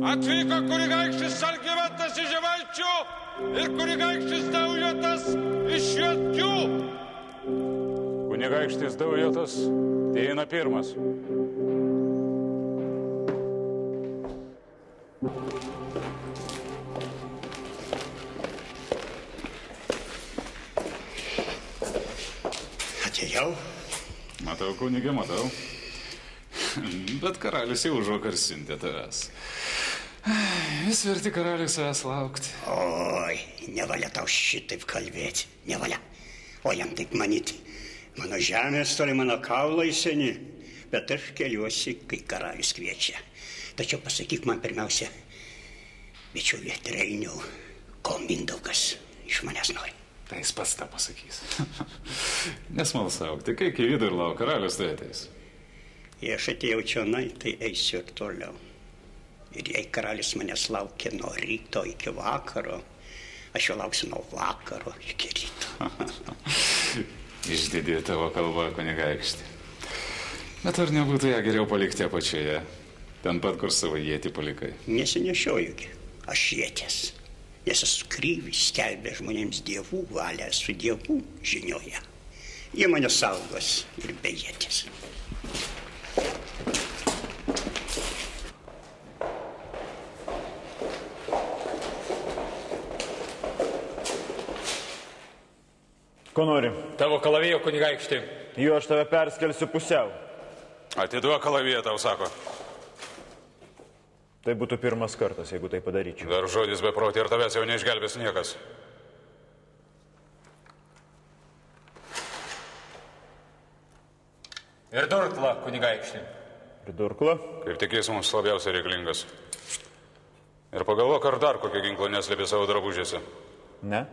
Atvyko kunigaikštis Algimantas iš Žemaičių ir kunigaikštis Daujotas iš Jotkių. Kunigaikštis Daujotas ateina pirmas. Atėjau. Matau, kunigė, matau. Bet karalius jau užvakar siuntė tavęs. Vis verti karalius savęs laukti. Oi, nevalia tau šitaip kalbėti. Nevalia. O jam taip manyti. Mano žemės toli, mano kaulai seni. Bet aš keliuosi, kai karalius kviečia. Tačiau pasakyk man pirmiausia, bičiuli Treiniau, ko Mindaugas iš manęs nori. Tai jis pats tą pasakys. Nesmalsauk, tai kai į vidų ir lauk, karalius tai ateis. Jei aš atėjau čionai, tai eisiu ir toliau. Ir jei karalius manęs laukia nuo ryto iki vakaro, aš jo lauksiu nuo vakaro iki ryto. Išdidė tavo kalba, kunigaikšti. Bet ar nebūtų ją geriau palikti apačioje? Ten pat, kur savo ietį palikai. Nesinešiojugi, aš ietės. Nes esu kryvis, skelbė žmonėms dievų valią, su dievų žinioje. Jie mane saugos ir be ietės. Ko nori? Tavo kalavijo, kunigaikšti. Jo, aš tave perskelsiu pusiau. Atiduok kalaviją, tau sako. Tai būtų pirmas kartas, jeigu tai padaryčiau. Dar žodis beprotį ir tavęs jau neišgelbės niekas. Ir durkla, kunigaikšti. Ir durkla? Kaip tik jis mums labiausiai reikalingas. Ir pagalvok, ar dar kokio ginklo neslėpė savo drabužėse. Ne?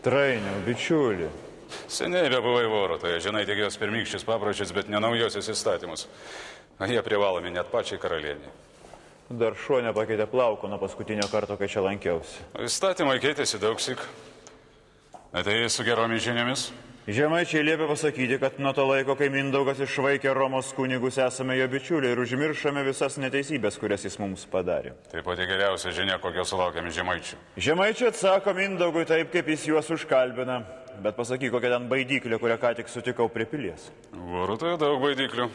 Treiniau, bičiuli. Seniai bebuvai Vorotoje, žinai tik jos pirmykščius papročius, bet ne naujosius įstatymus. Jie privalomi net pačiai karalieniai. Dar šuo nepakeitė plauko nuo paskutinio karto, kai čia lankiausi. Įstatymai keitėsi daugsyk. Atėjai su geromis žiniomis? Žemaičiai liepė pasakyti, kad nuo to laiko, kai Mindaugas išvaikė Romos kunigus, esame jo bičiuliai ir užmiršame visas neteisybės, kurias jis mums padarė. Tai pati geriausia žinia, kokios sulaukėme žemaičių. Žemaičiai atsako Mindaugui taip, kaip jis juos užkalbina. Bet pasakyk, kokia ten baidyklė, kurią ką tik sutikau prie pilies. Vorotoje daug baidyklių.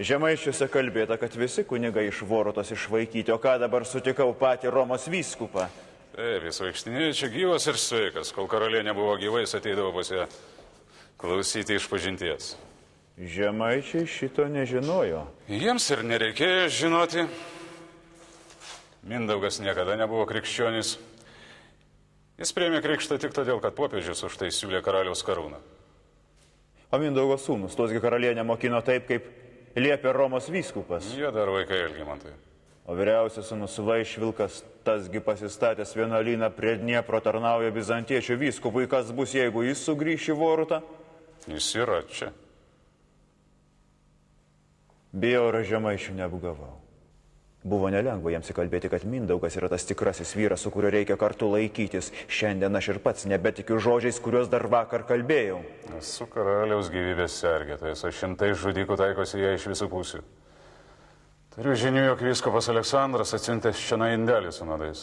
Žemaičiuose kalbėta, kad visi kunigai iš Vorotos išvaikyti, o ką dabar sutikau patį Romos vyskupą. Taip, jis vaikštinėjo čia gyvas ir sveikas. Kol karalienė buvo gyva, jis ateidavo pas ją klausyti išpažinties. Žemaičiai šito nežinojo. Jiems ir nereikėjo žinoti. Mindaugas niekada nebuvo krikščionis. Jis priėmė krikštą tik todėl, kad popiežius už tai siūlė karaliaus karūną. O Mindaugo sūnus, tuosgi karalienė mokino taip, kaip liepė Romos vyskupas. Jie dar vaikai Algimantai. O vyriausias sūnus Vaišvilkas, tasgi pasistatęs vienuolyną prie Dniepro, tarnauja bizantiečių vyskupui. Kas bus, jeigu jis sugrįš į Vorutą? Jis yra čia. Bijau, ar žemaičių neapgavau. Buvo nelengva jiems įkalbėti, kad Mindaugas yra tas tikrasis vyras, su kuriuo reikia kartu laikytis. Šiandien aš ir pats nebetikiu žodžiais, kuriuos dar vakar kalbėjau. Esu karaliaus gyvybės sergėtojas, o šimtai žudikų taikosi ją iš visų pusių. Turiu žinių, jog vyskupas Aleksandras atsiuntęs šiandien indelį su nuodais.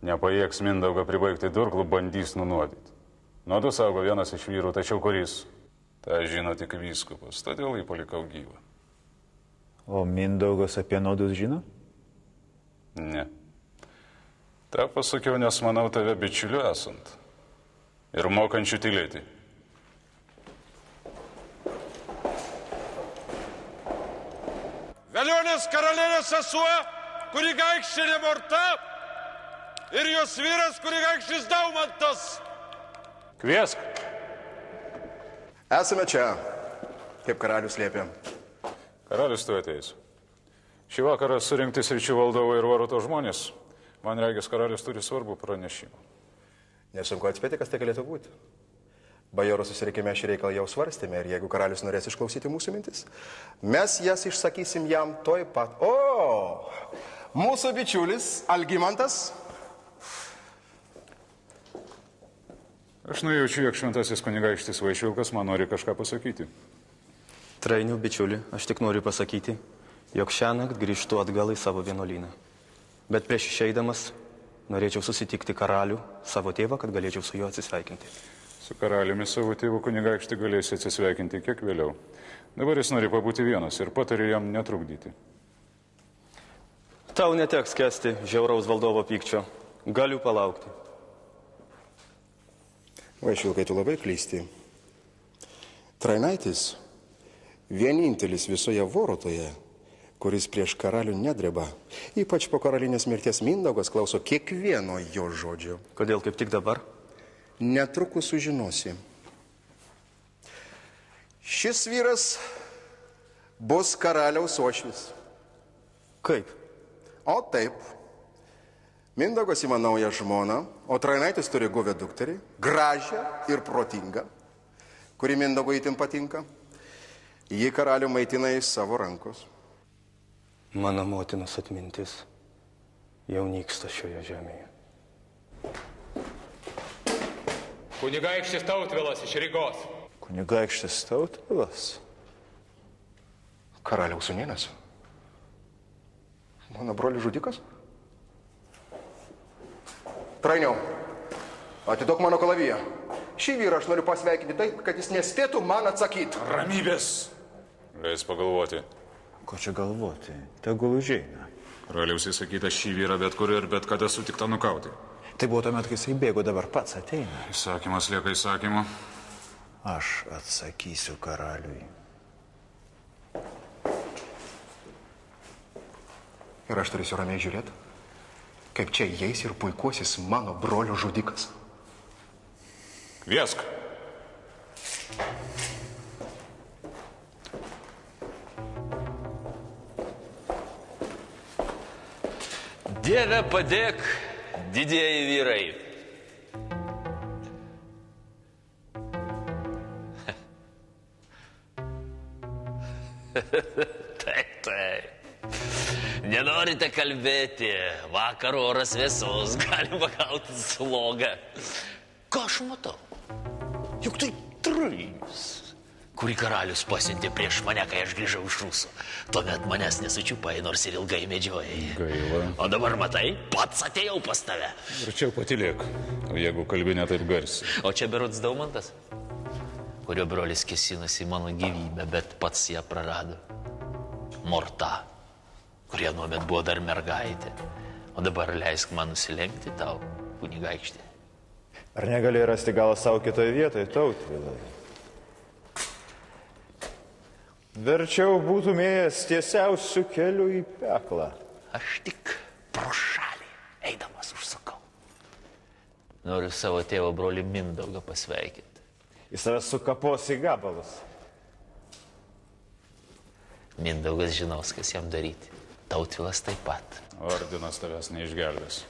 Nepajėgs Mindaugą pribaigti durklų, bandys nunuodyti. Nuodus saugo vienas iš vyrų, tačiau kuris? Tai žino tik vyskupas, todėl jį palikau gyvą. O Mindaugas apie nuodus žino? Ne. Ta pasakiau, nes manau tave bičiuliu esant. Ir mokančių tylėti. Velionės karalienės sesuo, kunigaikščienė Morta ir jos vyras kunigaikštis Daumantas. Kviesk. Esame čia, kaip karalius liepė. Karalius tu ateis. Šį vakarą surinkti sričių valdovai ir Voroto žmonės. Man regis, karalius turi svarbų pranešimą. Nesunku atspėti, kas tai galėtų būti. Bajorų susirinkime šį reikalą jau svarstėme ir jeigu karalius norės išklausyti mūsų mintis, mes jas išsakysim jam toj pat. O, mūsų bičiulis Algimantas. Aš nujaučiu, jog šventasis kunigaikštis Vaišvilkas man nori kažką pasakyti. Trainių bičiuli, aš tik noriu pasakyti, jog šiąnakt grįžtu atgal į savo vienuolyną. Bet prieš išeidamas norėčiau susitikti karalių, savo tėvą, kad galėčiau su juo atsisveikinti. Su karaliumi savo tėvu kunigaikštį galėsi atsisveikinti kiek vėliau. Dabar jis nori pabūti vienas ir patariu jam netrukdyti. Tau neteks kęsti žiauraus valdovo pykčio. Galiu palaukti. Vaišvilkai, tu labai klysti. Trainaitis vienintelis visoje Vorotoje, kuris prieš karalių nedreba. Ypač po karalinės mirties Mindaugas klauso kiekvieno jo žodžio. Kodėl kaip tik dabar? Netrukus sužinosi. Šis vyras bus karaliaus uošvis. Kaip? O taip. Mindaugas ima naują žmoną, o Trainaitis turi guvę dukterį, gražią ir protingą, kuri Mindaugui itin patinka. Ji karalių maitina iš savo rankos. Mano motinos atmintis jau nyksta šioje žemėje. Kunigaikštis Tautvilas iš Rygos. Kunigaikštis Tautvilas? Karaliaus sūnėnas? Mano brolis žudikas? Trainiau, atiduok mano kalaviją. Šį vyrą aš noriu pasveikinti taip, kad jis nespėtų man atsakyti. Ramybės! Leis pagalvoti. Ko čia galvoti? Tegul užeina. Karaliaus įsakyta šį vyrą bet kur ir bet kada sutikta nukauti. Tai buvo tuomet, kai jisai bėgo, dabar pats ateina. Įsakymas lieka įsakymu. Aš atsakysiu karaliui. Ir aš turėsiu ramiai žiūrėti, kaip čia įeis ir puikuosis mano brolio žudikas. Kviesk. Dieve padėk, didieji vyrai. Taip. Nenorite kalbėti, vakar oras vėsus, galima gauti slogą. Ką aš matau? Juk tai Trainis, kurį karalius pasiuntė prieš mane, kai aš grįžau iš Rusų. Tuomet manęs nesučiupai, nors ir ilgai medžiojai. Gaila. O dabar matai, pats atėjau pas tave. Verčiau patylėk, jeigu kalbi ne taip garsiai. O čia berods Daumantas, kurio brolis kėsinosi į mano gyvybę, bet pats ją prarado. Morta, kurie nuomet buvo dar mergaitė. O dabar leisk man nusilenkti tau, kunigaikštį. Ar negali rasti galą savo kitoje vietoje, Tautvilai? Verčiau būtumėjęs tiesiausių kelių į peklą. Aš tik pro šalį eidamas užsukau. Noriu savo tėvo brolį Mindaugą pasveikinti. Jis save sukapos į gabalus. Mindaugas žinos, kas jam daryti. Tautvilas taip pat. Ordinas tavęs neišgelbės.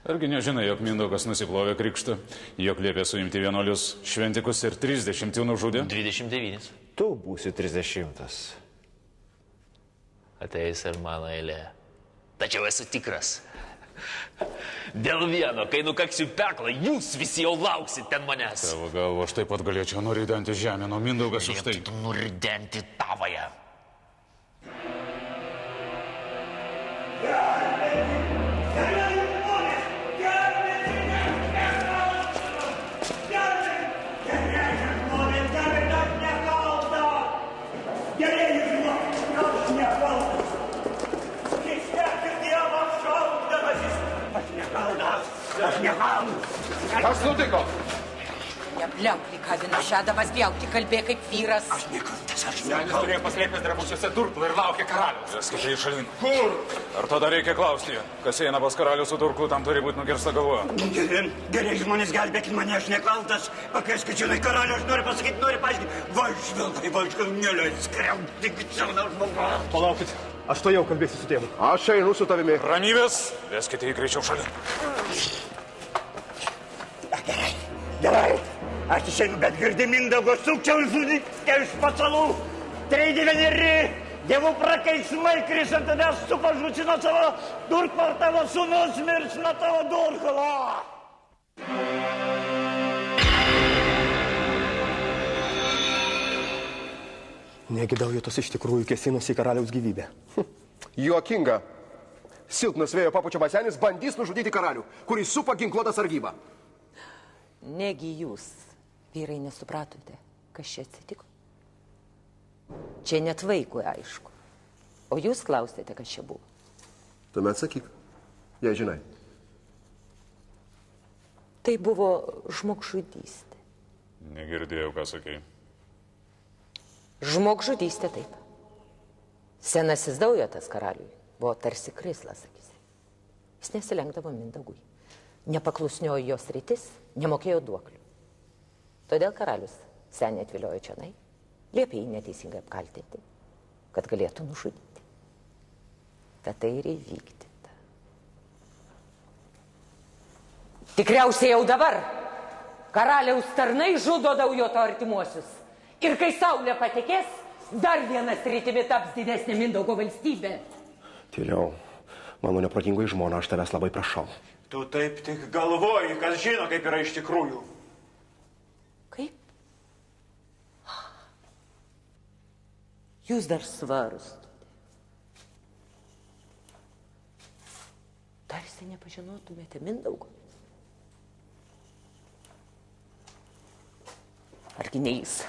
Argi nežinai, jog Mindaugas nusiplovė krikštą, jog liepė suimti vienuolius šventikus ir 30 jų nužudė? 29. Tu būsi 30. Ateis ir mano eilė. Tačiau esu tikras. Dėl vieno, kai nukaksiu peklą, jūs visi jau lauksit ten manęs. Tavo galvo, aš taip pat galėčiau nuridenti žemę, o Mindaugas už tai. Lieptų nuridenti tavąją. Kas nutiko? Nebliauk, Likavina, žadamas bjauti, kalbė kaip vyras. Aš nekaltas, aš Senis nekaltas. turėjo paslėpęs drabužiuose durklą ir laukė karaliaus. Veskite į šalin. Kur? Ar tada reikia klausti? Kas eina pas karalių su durklu, tam turi būti nukirsta galva. Gerai, žmonės, gelbėkit mane, aš nekaltas. Pakvieskit žinai karalių, aš noriu pasakyti, noriu paaiškinti. Važvilkai, neleis skriauti, sena žmogus. Palaukit, aš to jau kalbėsiu su tėvu. Aš einu su tavimi. Ramybės, veskite į greičiau šalin. Gerai, aš išeinu, bet girdi Mindaugo sukčiau žudikė iš Pacalų. 39, dievų prakeiksmai krisant tavęs supažučino savo durklą, ar tavo sūnus mirs nuo tavo durklo. Negi Daujotas iš tikrųjų kėsinosi į karaliaus gyvybę. Juokinga. Silpnas vėjo papučiamas senis bandys nužudyti karalių, kuris supa ginkluotą sargybą. Negi jūs, vyrai, nesupratote, kas čia atsitiko? Čia net vaikui aišku. O jūs klausėte, kas čia buvo? Tuomet sakyk, jei žinai. Tai buvo žmogžudystė. Negirdėjau, ką sakei. Žmogžudystė taip. Senasis Daujotas karaliui buvo tarsi krislas, sakysi. Jis nesilenkdavo Mindaugui. Nepaklusniojo jos rytis, nemokėjo duoklių. Todėl karalius senį atviliojo čionai, liepė jį neteisingai apkaltinti, kad galėtų nužudyti. Tad tai ir įvykdyta. Tikriausiai jau dabar karaliaus tarnai žudo Daujoto artimuosius. Ir kai saulė patekės, dar vienas rytimi taps didesnė Mindaugo valstybė. Tyliau, mano neprotingai žmona, aš tavęs labai prašau. Tu taip tik galvoji, kas žino, kaip yra iš tikrųjų. Kaip? Jūs dar svarstote. Tarsi nepažinotumėte Mindaugo. Argi ne jis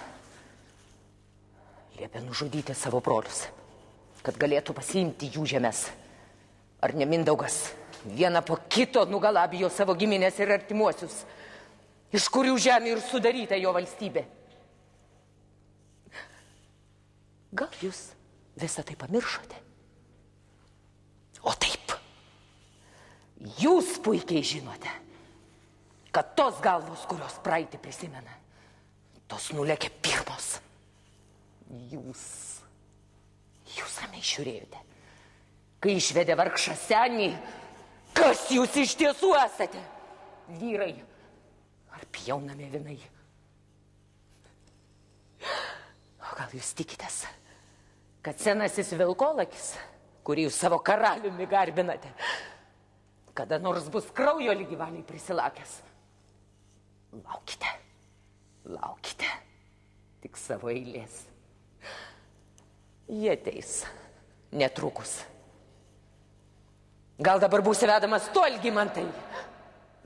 liepė nužudyti savo brolius, kad galėtų pasiimti jų žemės. Ar ne Mindaugas vieną po kito nugalabijo savo giminės ir artimuosius, iš kurių žemė ir sudaryta jo valstybė? Gal jūs visą tai pamiršote? O taip, jūs puikiai žinote, kad tos galvos, kurios praeitį prisimena, tos nulėkė pirmos. Jūs ramiai žiūrėjote, kai išvedė vargšą senį, kas jūs iš tiesų esate? Vyrai ar pjaunami avinai? O gal jūs tikitės, kad senasis vilkolakis, kurį jūs savo karaliumi garbinate, kada nors bus kraujo lygi valiai prisilakęs? Laukite, laukite, tik savo eilės. Jie ateis netrukus. Gal dabar būsi vedamas tu, Algimantai?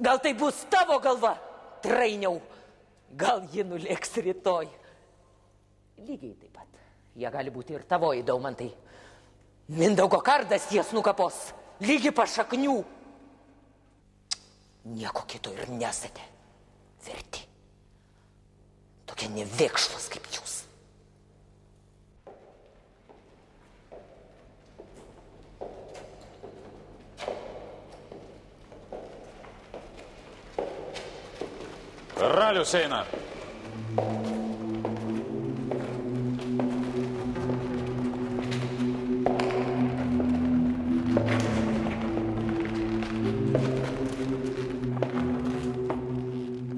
Gal tai bus tavo galva, trainiau? Gal ji nulėks rytoj? Lygiai taip pat. Jie gali būti ir tavoji, Daumantai. Mindaugo kardas jas nukapos, lygi pašaknių. Nieko kito ir nesate verti. Tokie nevėkšlos kaip jūs. Karalius eina.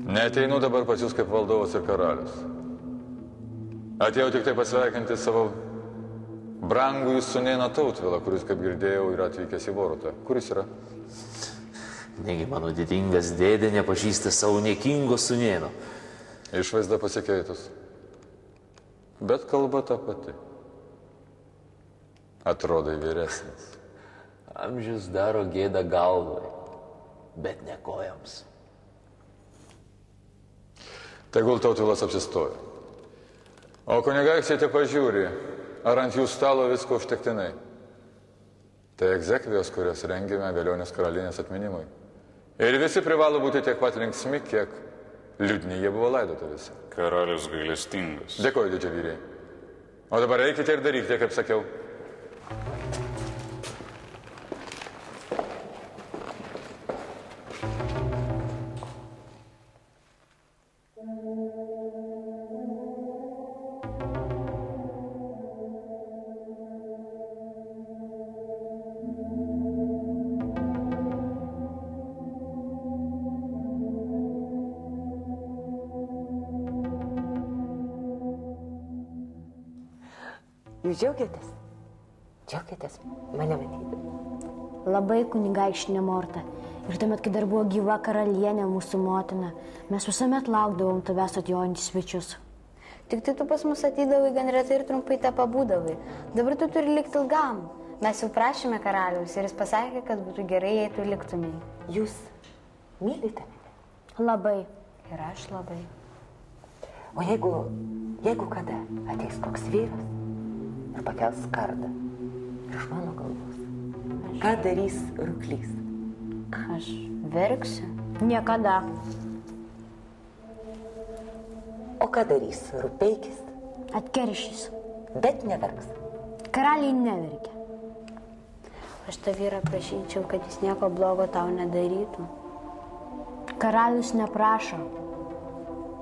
Neateinu dabar pas jūs kaip valdovas ir karalius. Atėjau tik tai pasveikinti savo brangųjį sūnėną Tautvilą, kuris, kaip girdėjau, yra atvykęs į Vorutą. Kuris yra? Negi mano didingas dėdė nepažįsta savo niekingo sūnėno. Išvaizda pasikeitus. Bet kalba ta pati. Atrodai vyresnis. Amžius daro gėdą galvai, bet ne kojoms. Tegul Tautvilas apsistoja. O kunigaikščiai te pažiūri, ar ant jų stalo visko užtektinai. Tai egzekvijos, kurias rengėme Velionės karalienės atminimui. Ir visi privalo būti tiek pat linksmi, kiek liūdni jie buvo laidotuvėse. Karalius gailestingas. Dėkoju, didžiavyriai. O dabar eikite ir darykite, kaip sakiau. Jūs džiaugiatės? Džiaugiatės mane matyti? Labai, kunigaikštinė Morta. Ir tuomet, kai dar buvo gyva karalienė, mūsų motina, mes visuomet laukdavom tavęs atjojant į svečius. Tik tai tu pas mus atydavai gan retai ir trumpai tą pabūdavai. Dabar tu turi likti ilgam. Mes jau prašėme karaliaus ir jis pasakė, kad būtų gerai, jei tu liktumėjai. Jūs mylite mane? Labai. Ir aš labai. O jeigu kada ateis koks vyras ir pakels kardą iš mano galvos, ką darys Ruklys? Aš verksiu? Niekada. O ką darys Rupeikis? Atkeršys. Bet neverks. Karaliai neverkia. Aš tą vyrą prašyčiau, kad jis nieko blogo tau nedarytų. Karalius neprašo.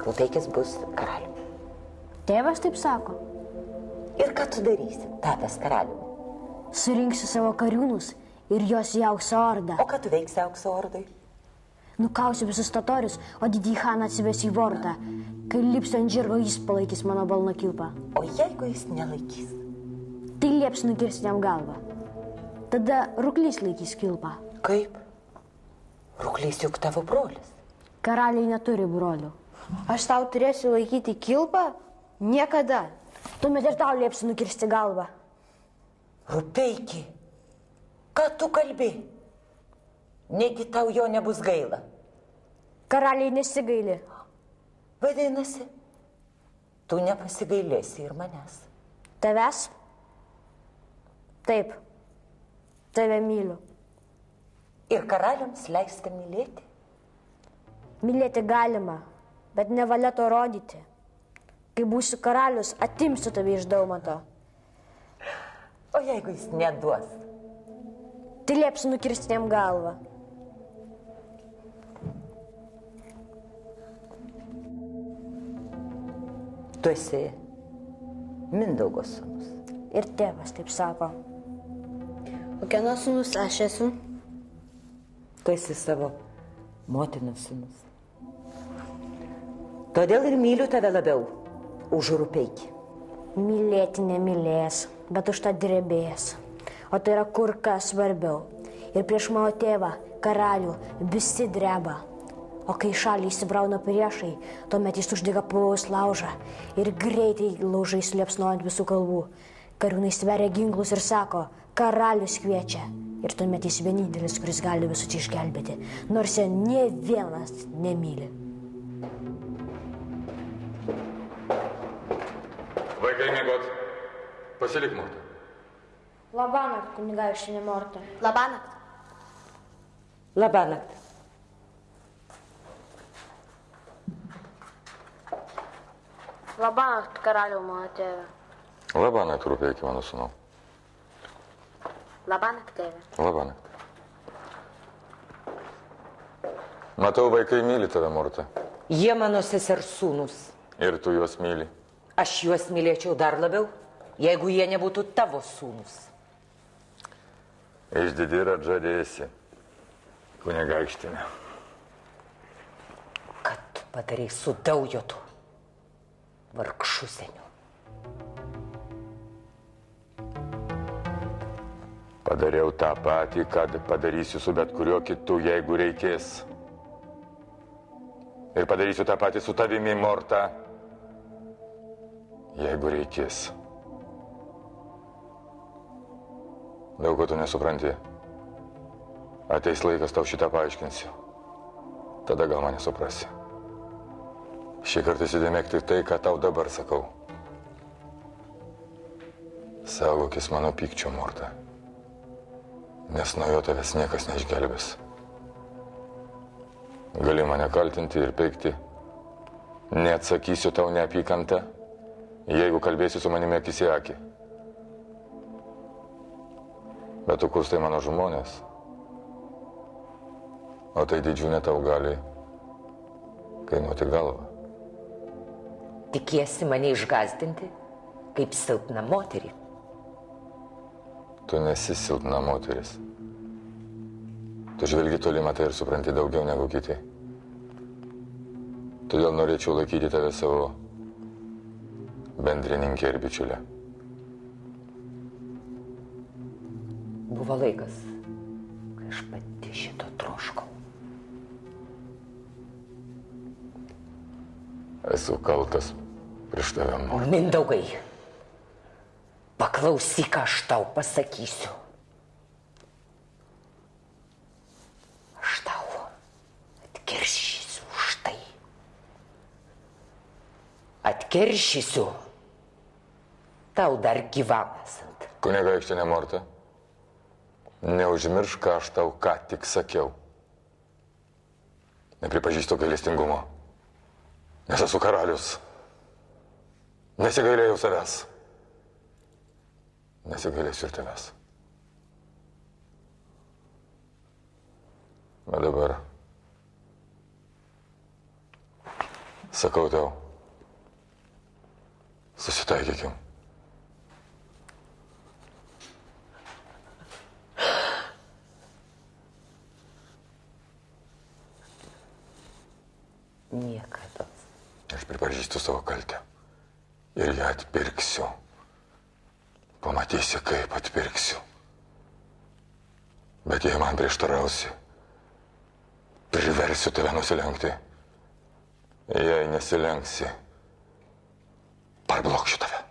Rupeikis bus karaliumi. Tėvas taip sako. Ir ką tu darysi, tapęs karaliumi? Surinksiu savo kariūnus ir juos į aukso ordą. O ką tu veiksi aukso ordai? Nukausiu visus totorius, o didįjį Haną atsivesiu į vortą. Kai lipsiu ant žirgo, jis palaikys mano balno kilpą. O jeigu jis nelaikys? Tai liepsiu nukirsti jam galvą. Tada Ruklys laikys kilpą. Kaip? Ruklys juk tavo brolis. Karaliai neturi brolių. Aš tau turėsiu laikyti kilpą? Niekada. Tuomet ir tau liepsiu nukirsti galvą. Rupeiki, ką tu kalbi? Negi tau jo nebus gaila. Karaliai nesigaili. Vadinasi, tu nepasigailėsi ir manęs. Tavęs? Taip. Tave myliu. Ir karaliams leista mylėti? Mylėti galima, bet nevalia to rodyti. Kai būsiu karalius, atimsiu tave iš Daumanto. O jeigu jis neduos? Tai liepsiu nukirsti jam galvą. Tu esi Mindaugo sūnus. Ir tėvas taip sako. O kieno sūnus aš esu? Tu esi savo motinos sūnus. Todėl ir myliu tave labiau už Rupeikį. Mylėti nemylės, bet už tą drebės. O tai yra kur kas svarbiau. Ir prieš mano tėvą, karalių, visi dreba. O kai šalį įsibrauna priešai, tuomet jis uždega pavojaus laužą ir greitai laužai suliepsnoja ant visų kalvų. Kariūnai sveria ginklus ir sako, karalius kviečia. Ir tuomet jis vienintelis, kuris gali visus išgelbėti, nors jo nė vienas nemyli. Vaikai miegot. Pasilik, Morta. Labanakt, kunigaikštienė Morta. Labanakt. Labanakt. Labanakt, karaliau mano tėve. Labanakt, Rupeiki, mano sūnau. Labanakt, tėve. Labanakt. Matau, vaikai myli tave, Morta. Jie mano sesers sūnus. Ir tu juos myli. Aš juos mylėčiau dar labiau, jeigu jie nebūtų tavo sūnus. Išdidi ir atžadėsi, kunigaikštienė. Kad tu padarai su Daujotu, vargšu seniu. Padariau tą patį, kad padarysiu su bet kuriuo kitu, jeigu reikės. Ir padarysiu tą patį su tavimi, Morta, jeigu reikės. Daug ko tu nesupranti. Ateis laikas, tau šitą paaiškinsiu. Tada gal mane suprasi. Šį kartą įsidėmėk tik tai, ką tau dabar sakau. Saugokis mano pykčio, Morta. Nes nuo jo tavęs niekas neišgelbės. Gali mane kaltinti ir peikti. Neatsakysiu tau neapykantą, jeigu kalbėsi su manimi akis į akį. Bet tu kurstai mano žmonės. O tai didžiūnė tau gali kainuoti galvą. Tikiesi mane išgąsdinti, kaip silpną moterį. Tu nesi silpna moteris. Tu žvelgi toli, matai ir supranti daugiau negu kiti. Todėl norėčiau laikyti tave savo bendrininkė ir bičiulė. Buvo laikas, kai aš pati šito troškau. Esu kaltas prieš tave noriu. Mindaugai, paklausyk, ką aš tau pasakysiu. Aš tau atkeršysiu už tai. Atkeršysiu tau dar gyvam esant. Kunigaikštienė Morta, neužmiršk, ką aš tau ką tik sakiau. Nepripažįstu gailestingumo, nes esu karalius. Nesigailėjau savęs. Nesigailėsiu ir tavęs. Bet dabar sakau tau, susitaikykim. Niekada. Aš pripažįstu savo kaltę ir ją atpirksiu. Pamatysi, kaip atpirksiu. Bet jei man prieštarausi, priversiu tave nusilenkti. Jei nesilenksi, parblokšiu tave.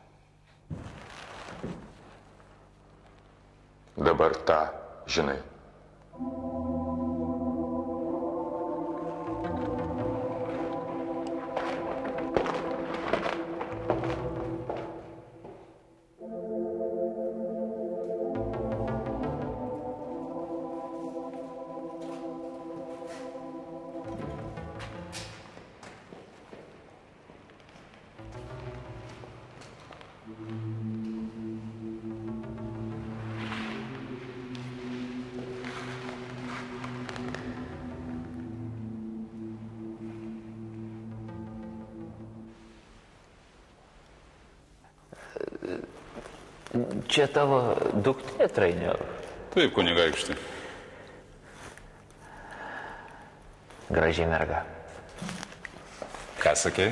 Dabar tą žinai. Čia tavo duktė, Trainiau? Taip, kunigaikšti. Graži merga. Ką sakei?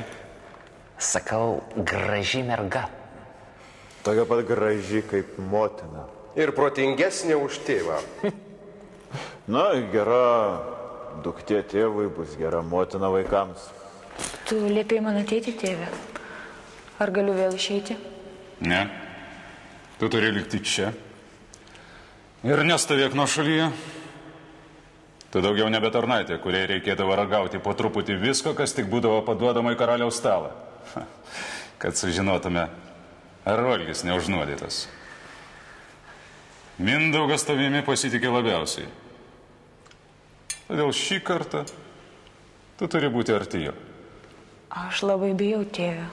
Sakau, graži merga. Tokia pat graži kaip motina. Ir protingesnė už tėvą. Na, gera duktė tėvui bus gera motina vaikams. Tu liepėjai man ateiti, tėve. Ar galiu vėl išeiti? Ne. Tu turi likti čia. Ir nestovėk nuo šalyje. Tu daugiau nebe tarnaitė, kuriai reikėdavo ragauti po truputį visko, kas tik būdavo paduodama į karaliaus stalą. Kad sužinotume, ar valgis neužnuodytas. Mindaugas tavimi pasitikė labiausiai. Todėl šį kartą tu turi būti arti jo. Aš labai bijau, tėve.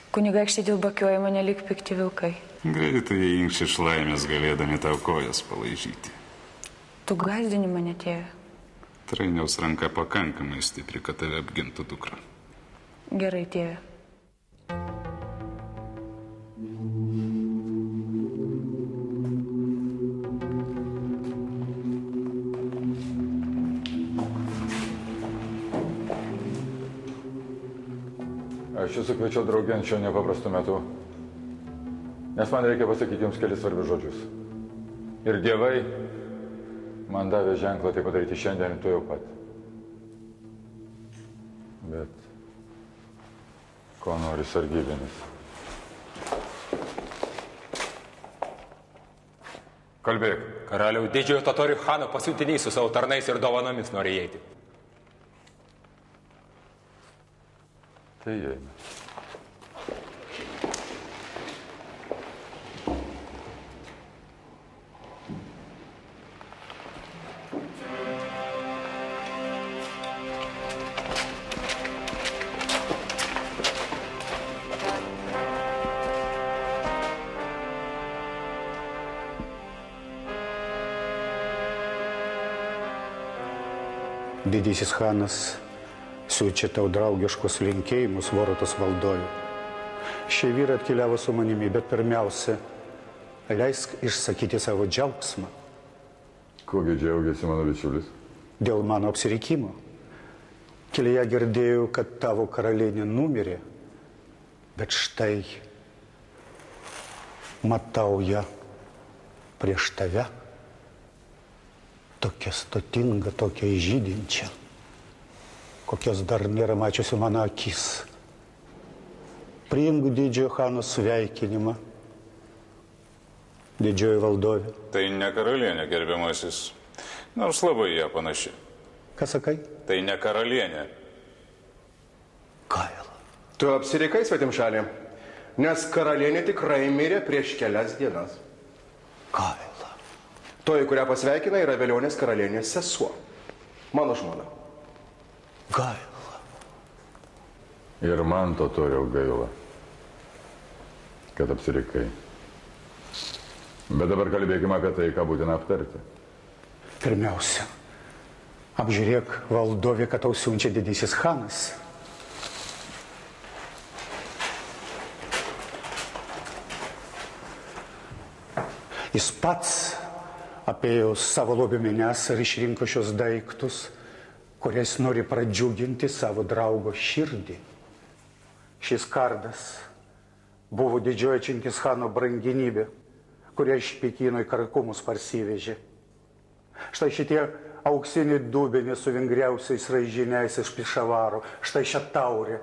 Kunigaikščiai dėl bakiojimo nelik pikti vilkai. Greitai jie inkščia iš laimės, galėdami tau kojas palaižyti. Tu gąsdini mane, tėve. Trainiaus ranka pakankamai stipri, kad tave apgintų dukra. Gerai, tėve. Aš jūsų kviečiau draugėn šio nepaprastu metu, nes man reikia pasakyti jums kelis svarbius žodžius. Ir dievai man davė ženklą tai padaryti šiandien tu jau pat. Bet ko nori sargybinis? Kalbėk. Karaliau didžiojo totorių chano pasiuntinys su savo tarnais ir dovanomis nori įeiti. Tai įeina. Didysis Hanas siunčia tau draugiškus linkėjimus Vorotos valdovui. Šie vyrai atkeliavo su manimi, bet pirmiausia, leisk išsakyti savo džiaugsmą. Kogi džiaugiasi mano bičiulis? Dėl mano apsirikimo. Kelyje girdėjau, kad tavo karalienė numirė, bet štai matau ją prieš tave. Tokia stotinga, tokia žydinčia, kokios dar nėra mačiusi mano akis. priimk didžiojo Hano sveikinimą, didžioji valdovė. Tai ne karalienė, gerbiamasis, nors labai ją panaši. Ką sakai? Tai ne karalienė. Gaila. Tu apsirikai svetim šalį, nes karalienė tikrai mirė prieš kelias dienas. Gaila. Toji, kurią pasveikina, yra vėlionės karalienės sesuo. Mano žmona. Gaila. Ir man totoriau gaila, kad apsirikai. Bet dabar kalbėkime apie tai, ką būtina aptarti. Pirmiausia, apžiūrėk valdovė, kad tau siunčia didysis Hanas. Jis pats apėjo savo lobimines ir išrinko šios daiktus, kuriais nori pradžiuginti savo draugo širdį. Šis kardas buvo didžioji Čingis Hano brangenybė, kurią iš Pekino į Karakumus parsivežė. Štai šitie auksiniai dubenį su vingriausiais raižiniais iš Pišavaro. Štai šią taurę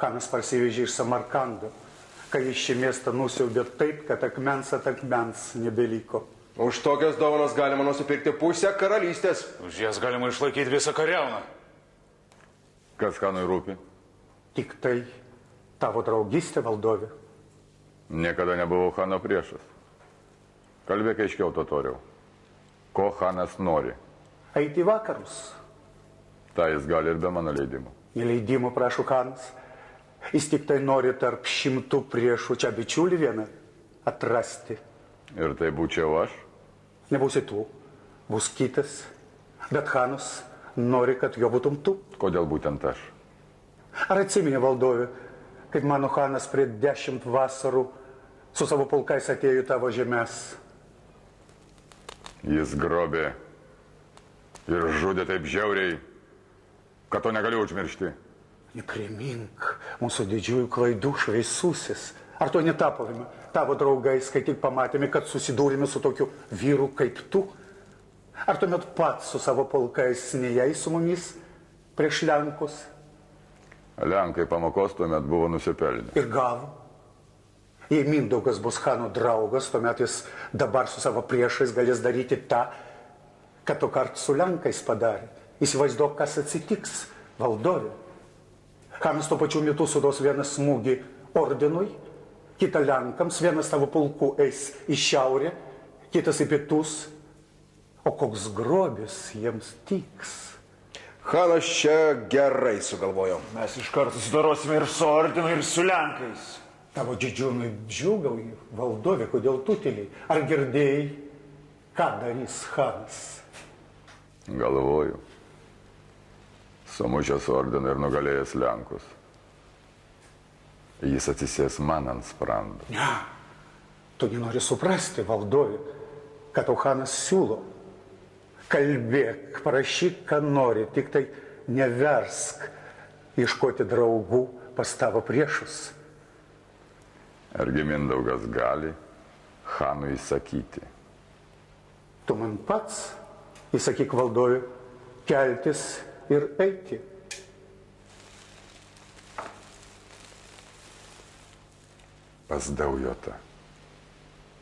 Hanas parsivežė iš Samarkando, kai iš šį miestą nusiaubė taip, kad akmens at akmens nebeliko. Už tokias dovanas galima nusipirkti pusę karalystės. Už jas galima išlaikyti visą kariauną. Kas Hanui rūpi? Tik tai tavo draugystė, valdovė. Niekada nebuvau Hano priešas. Kalbėk aiškiau, totoriau. Ko Hanas nori? Eiti į vakarus. Ta jis gali ir be mano leidimo. Neleidimo prašo Hanas. Jis tik tai nori tarp 100 priešų čia bičiulį vieną atrasti. Ir tai būčiau aš? Nebūsi tu, bus kitas. Bet Hanas nori, kad jo būtum tu. Kodėl būtent aš? Ar atsimeni, valdovė, kaip mano Hanas prie 10 vasarų su savo pulkais atėjo į tavo žemės? Jis grobė ir žudė taip žiauriai, kad to negaliu užmiršti. Neprimink mūsų didžiųjų klaidų, šviesusis. Ar to netapome tavo draugais, kai tik pamatėme, kad susidūrėme su tokiu vyru kaip tu? Ar tuomet pats su savo pulkais nejai su mumis prieš Lenkus? Lenkai pamokos tuomet buvo nusipelnę. Ir gavo. Jei Mindaugas bus Hano draugas, tuomet jis dabar su savo priešais galės daryti tą, kad tu kart su Lenkais padarė. Įsivaizduok, kas atsitiks, valdovė. Hanas tuo pačiu metu sudos vieną smūgį ordinui, kitą Lenkams, vienas tavo pulkų eis į šiaurę, kitas į pietus. O koks grobis jiems tiks? Hanas čia gerai sugalvojo. Mes iš karto susidarosime ir su ordinu, ir su Lenkais. Tavo didžiūnai džiūgauji, valdovė, kodėl tu tyliai? Ar girdėjai, ką darys Hanas? Galvoju. Sumušęs ordiną ir nugalėjęs Lenkus. Jis atsisės man ant sprando. Ne, tu nenori suprasti, valdovė, kad tau Hanas siūlo. Kalbėk, prašyk, ką nori, tik tai neversk ieškoti draugų pas tavo priešus. Argi Mindaugas gali Hanui įsakyti? Tu man pats įsakyk, valdovė, keltis ir eiti. Pas Daujotą.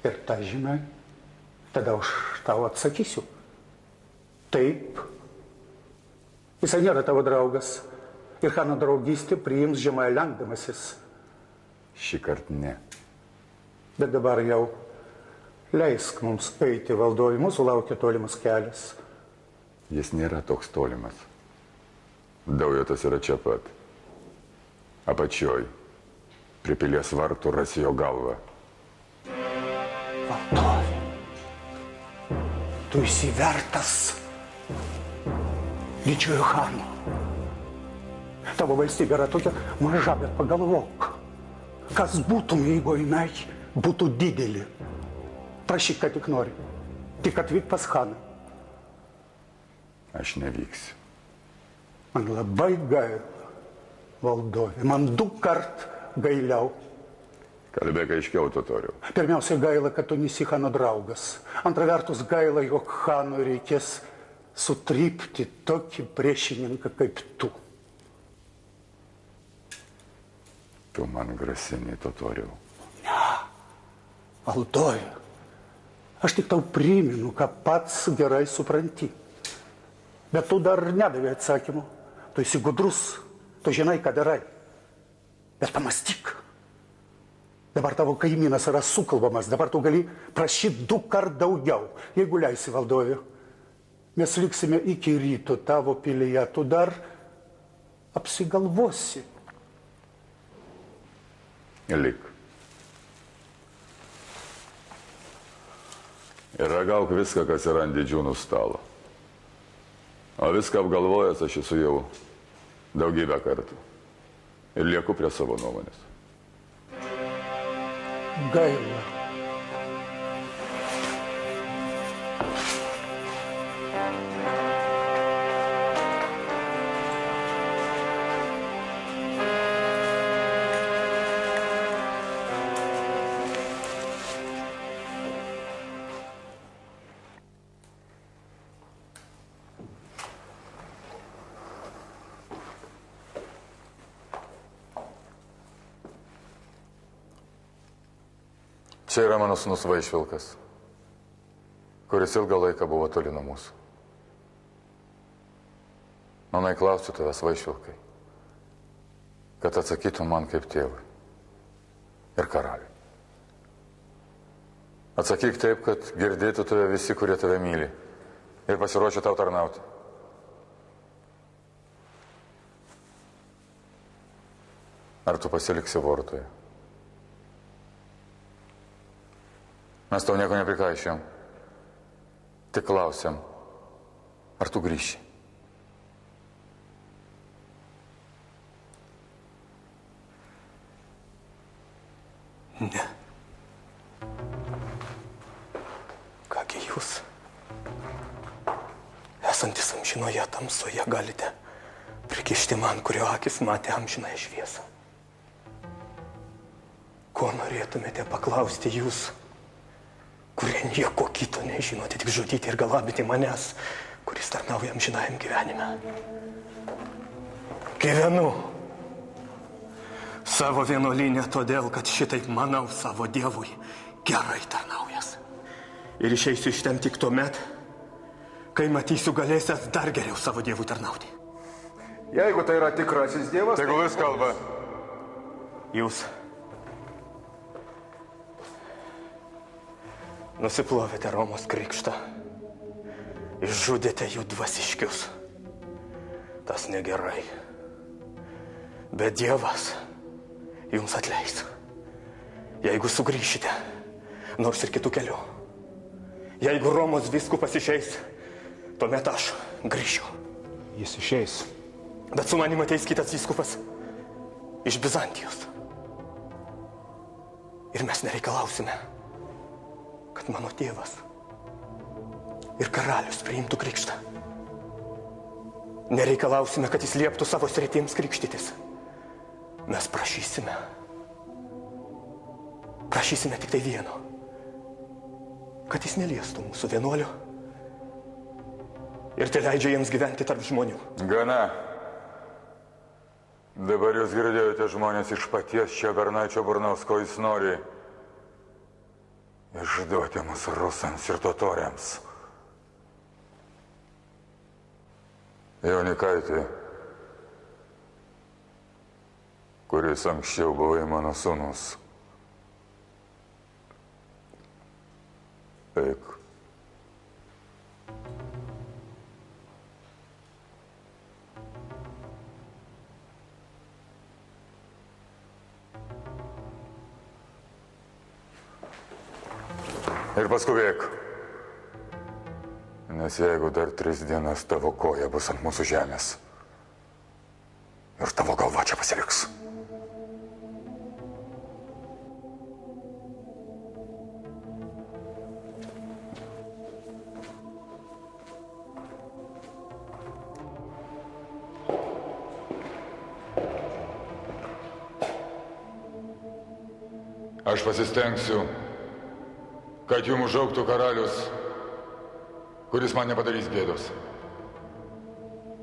Ir tą žinai, tada aš tau atsakysiu. Taip, jisai nėra tavo draugas ir Hano draugystė priims žemai lenkdamasis. Šį kartą ne. Bet dabar jau leisk mums eiti, valdovė, mūsų laukia tolimas kelias. Jis nėra toks tolimas. Daujotas yra čia pat. Apačioj, prie pilies vartų rasi jo galvą. Valdovė, tu esi vertas didžiojo Hano. Tavo valstybė yra tokia maža, bet pagalvok, kas būtum, jeigu jinai būtų didelė. Prašyk, kad tik nori, tik atvyk pas Haną. Aš nevyksiu. Man labai gaila, valdovė, man 2 kart gailiau. Kalbėk aiškiau, totoriau. Pirmiausia, gaila, kad tu nesi Hano draugas. Antra vertus, gaila, jog Hanui reikės sutrypti tokį priešininką kaip tu. Tu man grasini, totoriau. Valdove, aš tik tau priminu, ką pats gerai supranti. Bet tu dar nedavė atsakymų. Tu esi gudrus, tu žinai, ką darai. Bet pamastyk. Dabar tavo kaimynas yra sukalbamas, dabar tu gali prašyti 2 kart daugiau, jeigu leisi, valdove. Mes liksime iki ryto tavo pilyje, tu dar apsigalvosi. Lik. Ir ragauk viską, kas yra ant didžiūnų stalo. O viską apgalvojęs aš esu jau daugybę kartų. Ir lieku prie savo nuomonės. Gaila. Čia yra mano sūnus Vaišvilkas, kuris ilgą laiką buvo toli nuo mūsų. Manai, klausiu tavęs, Vaišvilkai, kad atsakytum man kaip tėvui ir karaliui. Atsakyk taip, kad girdėtų tave visi, kurie tave myli ir pasiruošia tau tarnauti. Ar tu pasiliksi Vortoje? Mes tau nieko neprikaišėm. Tik klausiam, ar tu grįši? Ne. Kągi jūs, esantis amžinoje tamsoje, galite prikišti man, kurio akis matė amžinąją šviesą. Ko norėtumėte paklausti jūs, kurie nieko kito nežinote, tik žudyti ir galabyti manęs, kuris tarnauja amžinajam gyvenime. Gyvenu savo vienuolyne todėl, kad šitaip manau savo Dievui gerai tarnaujas. Ir išeisiu iš ten tik tuomet, kai matysiu galėsias dar geriau savo Dievui tarnauti. Jeigu tai yra tikrasis Dievas... Tegul jis kalba. Jūs nusiplovėte Romos krikštą, išžudėte jų dvasiškius. Tas negerai. Bet Dievas jums atleis, jeigu sugrįšite, nors ir kitų kelių. Jeigu Romos vyskupas išeis, tuomet aš grįšiu. Jis išeis. Bet su manim ateis kitas vyskupas iš Bizantijos. Ir mes nereikalausime, kad mano tėvas ir karalius priimtų krikštą. Nereikalausime, kad jis lieptų savo sretims krikštytis. Mes prašysime tik tai vieno, kad jis neliestų mūsų vienuolių ir tai leidžia jiems gyventi tarp žmonių. Gana. Dabar jūs girdėjote žmonės iš paties Čebernaičio burnos, ko jis nori. Išduoti mūsų rusams ir totoriams. Jaunikaitį, kuris anksčiau buvai mano sūnus. Eik. Ir paskubėk. Nes jeigu dar 3 dienas tavo koja bus ant mūsų žemės ir tavo galva čia pasiliks. Aš pasistengsiu, kad jums užaugtų karalius, kuris man nepadarys bėdos.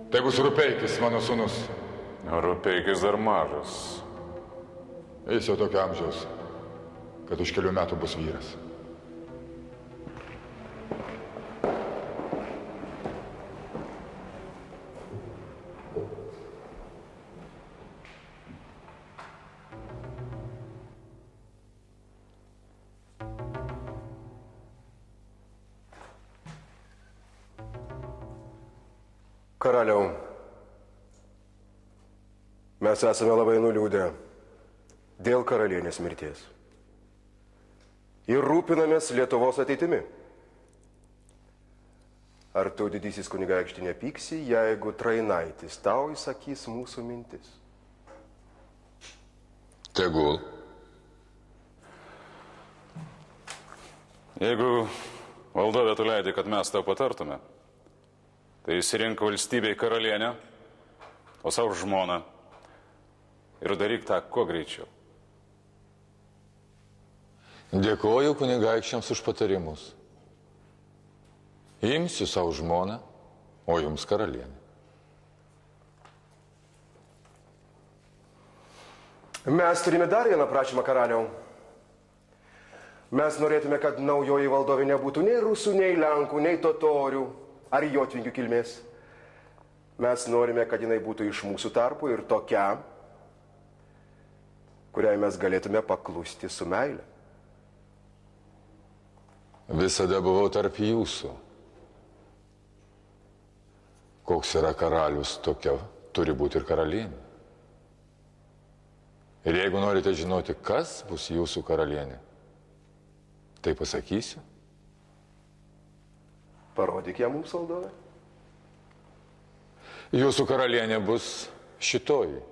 Tai bus Rupeikis, mano sūnus. Rupeikis dar mažas. Jis jau tokio amžiaus, kad už kelių metų bus vyras. Karaliau, mes esame labai nuliūdę dėl karalienės mirties ir rūpinamės Lietuvos ateitimi. Ar tu, didysis kunigaikšti, nepyksi, jeigu Trainaitis tau įsakys mūsų mintis? Tegul. Jeigu valdovė tu leidai, kad mes tau patartume, tai įsirink valstybei karalienę, o savo žmoną ir daryk tą kuo greičiau. Dėkoju kunigaikščiams už patarimus. Imsiu savo žmoną, o jums karalienę. Mes turime dar vieną prašymą, karaliau. Mes norėtume, kad naujoji valdovė nebūtų nei rusų, nei lenkų, nei totorių ar jotvingių kilmės. Mes norime, kad jinai būtų iš mūsų tarpų ir tokia, kuriai mes galėtume paklusti su meile. Visada buvau tarp jūsų. Koks yra karalius, tokia turi būti ir karalienė. Ir jeigu norite žinoti, kas bus jūsų karalienė, tai pasakysiu. Parodyk ją mums, valdove. Jūsų karalienė bus šitoji.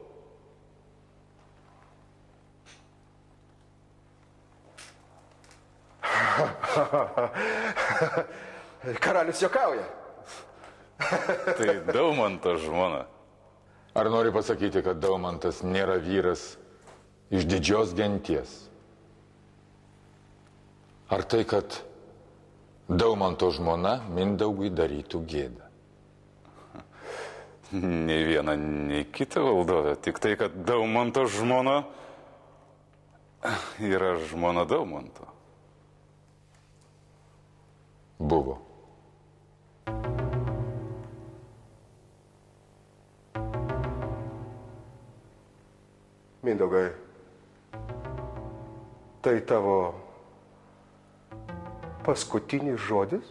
Karalius juokauja. Tai Daumanto žmona. Ar nori pasakyti, kad Daumantas nėra vyras iš didžios genties? Ar tai, kad Daumanto žmona Mindaugui darytų gėdą? Nei viena, nei kita valdovė. Tik tai, kad Daumanto žmona yra žmona Daumanto. Buvo. Mindaugai, tai tavo paskutinis žodis?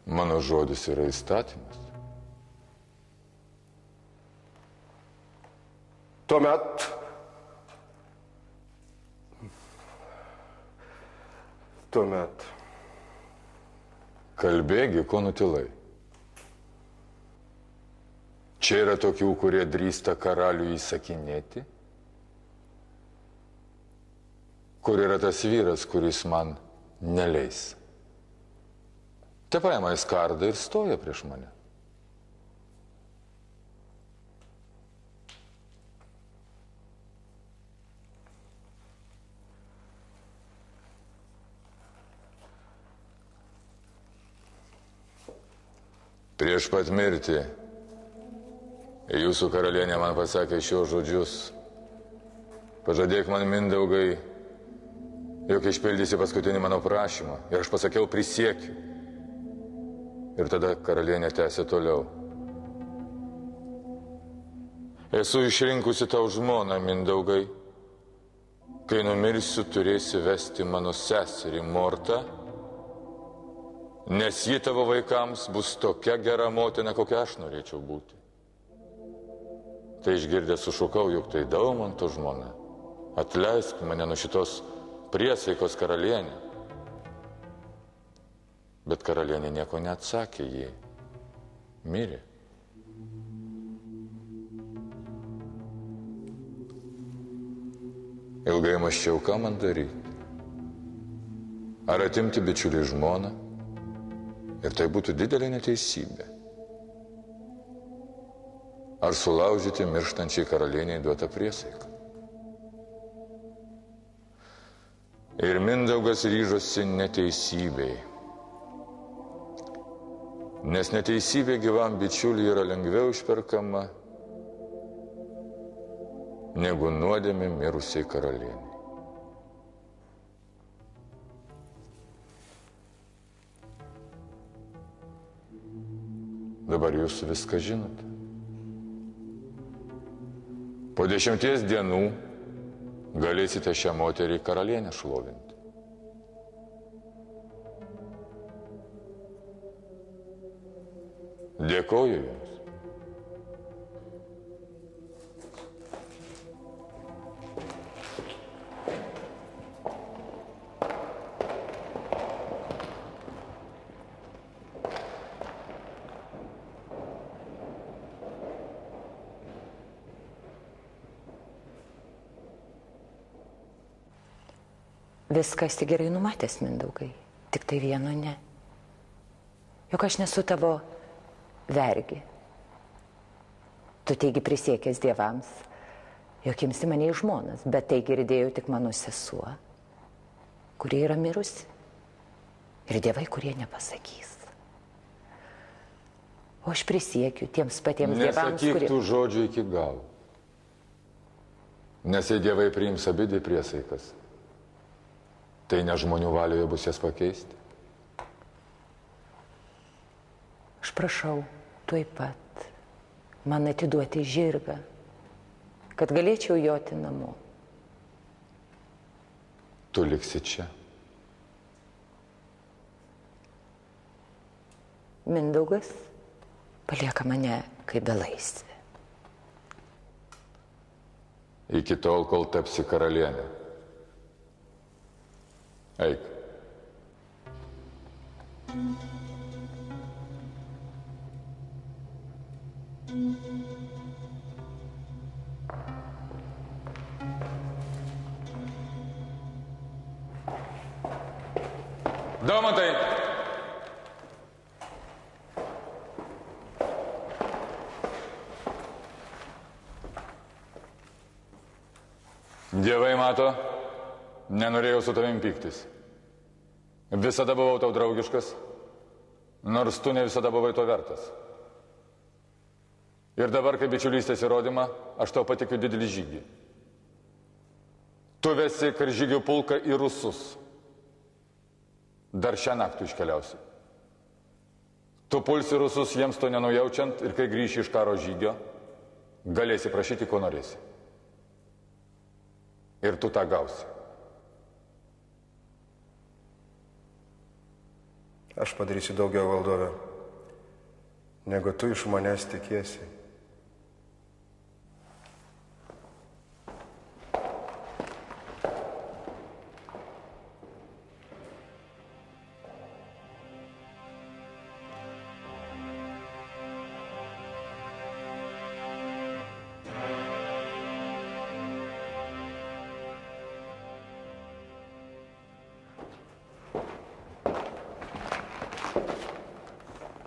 Mano žodis yra įstatymas. Tuomet. Kalbėgi, ko nutilai. Čia yra tokių, kurie drįsta karaliui įsakinėti. Kur yra tas vyras, kuris man neleis. Te paima į skardą ir stoja prieš mane. Prieš pat mirtį jūsų karalienė man pasakė šios žodžius. Pažadėk man, Mindaugai, jog išpildysi paskutinį mano prašymą. Ir aš pasakiau, prisiekiu. Ir tada karalienė tęsė toliau. Esu išrinkusi tau žmoną, Mindaugai. Kai numirsiu, turėsi vesti mano seserį Mortą, nes ji tavo vaikams bus tokia gera motina, kokia aš norėčiau būti. Tai išgirdęs sušukau, juk tai Daumanto žmona. Atleisk mane nuo šitos priesaikos, karalienė. Bet karalienė nieko neatsakė, ji mirė. Ilgai mąsčiau, ką man daryti. Ar atimti bičiulį žmoną? Ir tai būtų didelė neteisybė. Ar sulaužyti mirštančiai karalieniai duotą priesaiką? Ir Mindaugas ryžosi neteisybei. Nes neteisybė gyvam bičiuliui yra lengviau išperkama negu nuodėmė mirusiai karalienei. Dabar jūs viską žinote. Po 10 dienų galėsite šią moterį karalienę šlovinti. Dėkoju jums. Viską esi gerai numatęs, Mindaugai, tik tai vieno ne. Juk aš nesu tavo vergi. Tu teigi prisiekęs dievams, jog imsi mane į žmonas, bet tai girdėjo tik mano sesuo, kurie yra mirusi, ir dievai, kurie nepasakys. O aš prisiekiu tiems patiems dievams, kurie... Nesakyk tų žodžių iki galo, nes jei dievai priims abidvi priesaikas, tai ne žmonių valioje bus jas pakeisti. Aš prašau tuoj pat man atiduoti žirgą, kad galėčiau joti namo. Tu liksi čia. Mindaugas palieka mane kaip belaisvė. Iki tol, kol tapsi karalienė. Eik. Daumantai! Dievai mato, nenorėjau su tavim pyktis. Visada buvau tau draugiškas, nors tu ne visada buvai to vertas. Ir dabar, kai bičiulystės įrodymą, aš tau patikiu didelį žygį. Tu vesi karžygių pulką į Rusus. Dar šią naktį iškeliausi. Tu pulsi Rusus jiems to nenujaučiant ir kai grįši iš karo žygio, galėsi prašyti, ko norėsi. Ir tu tą gausi. Aš padarysiu daugiau, valdove, negu tu iš manęs tikiesi.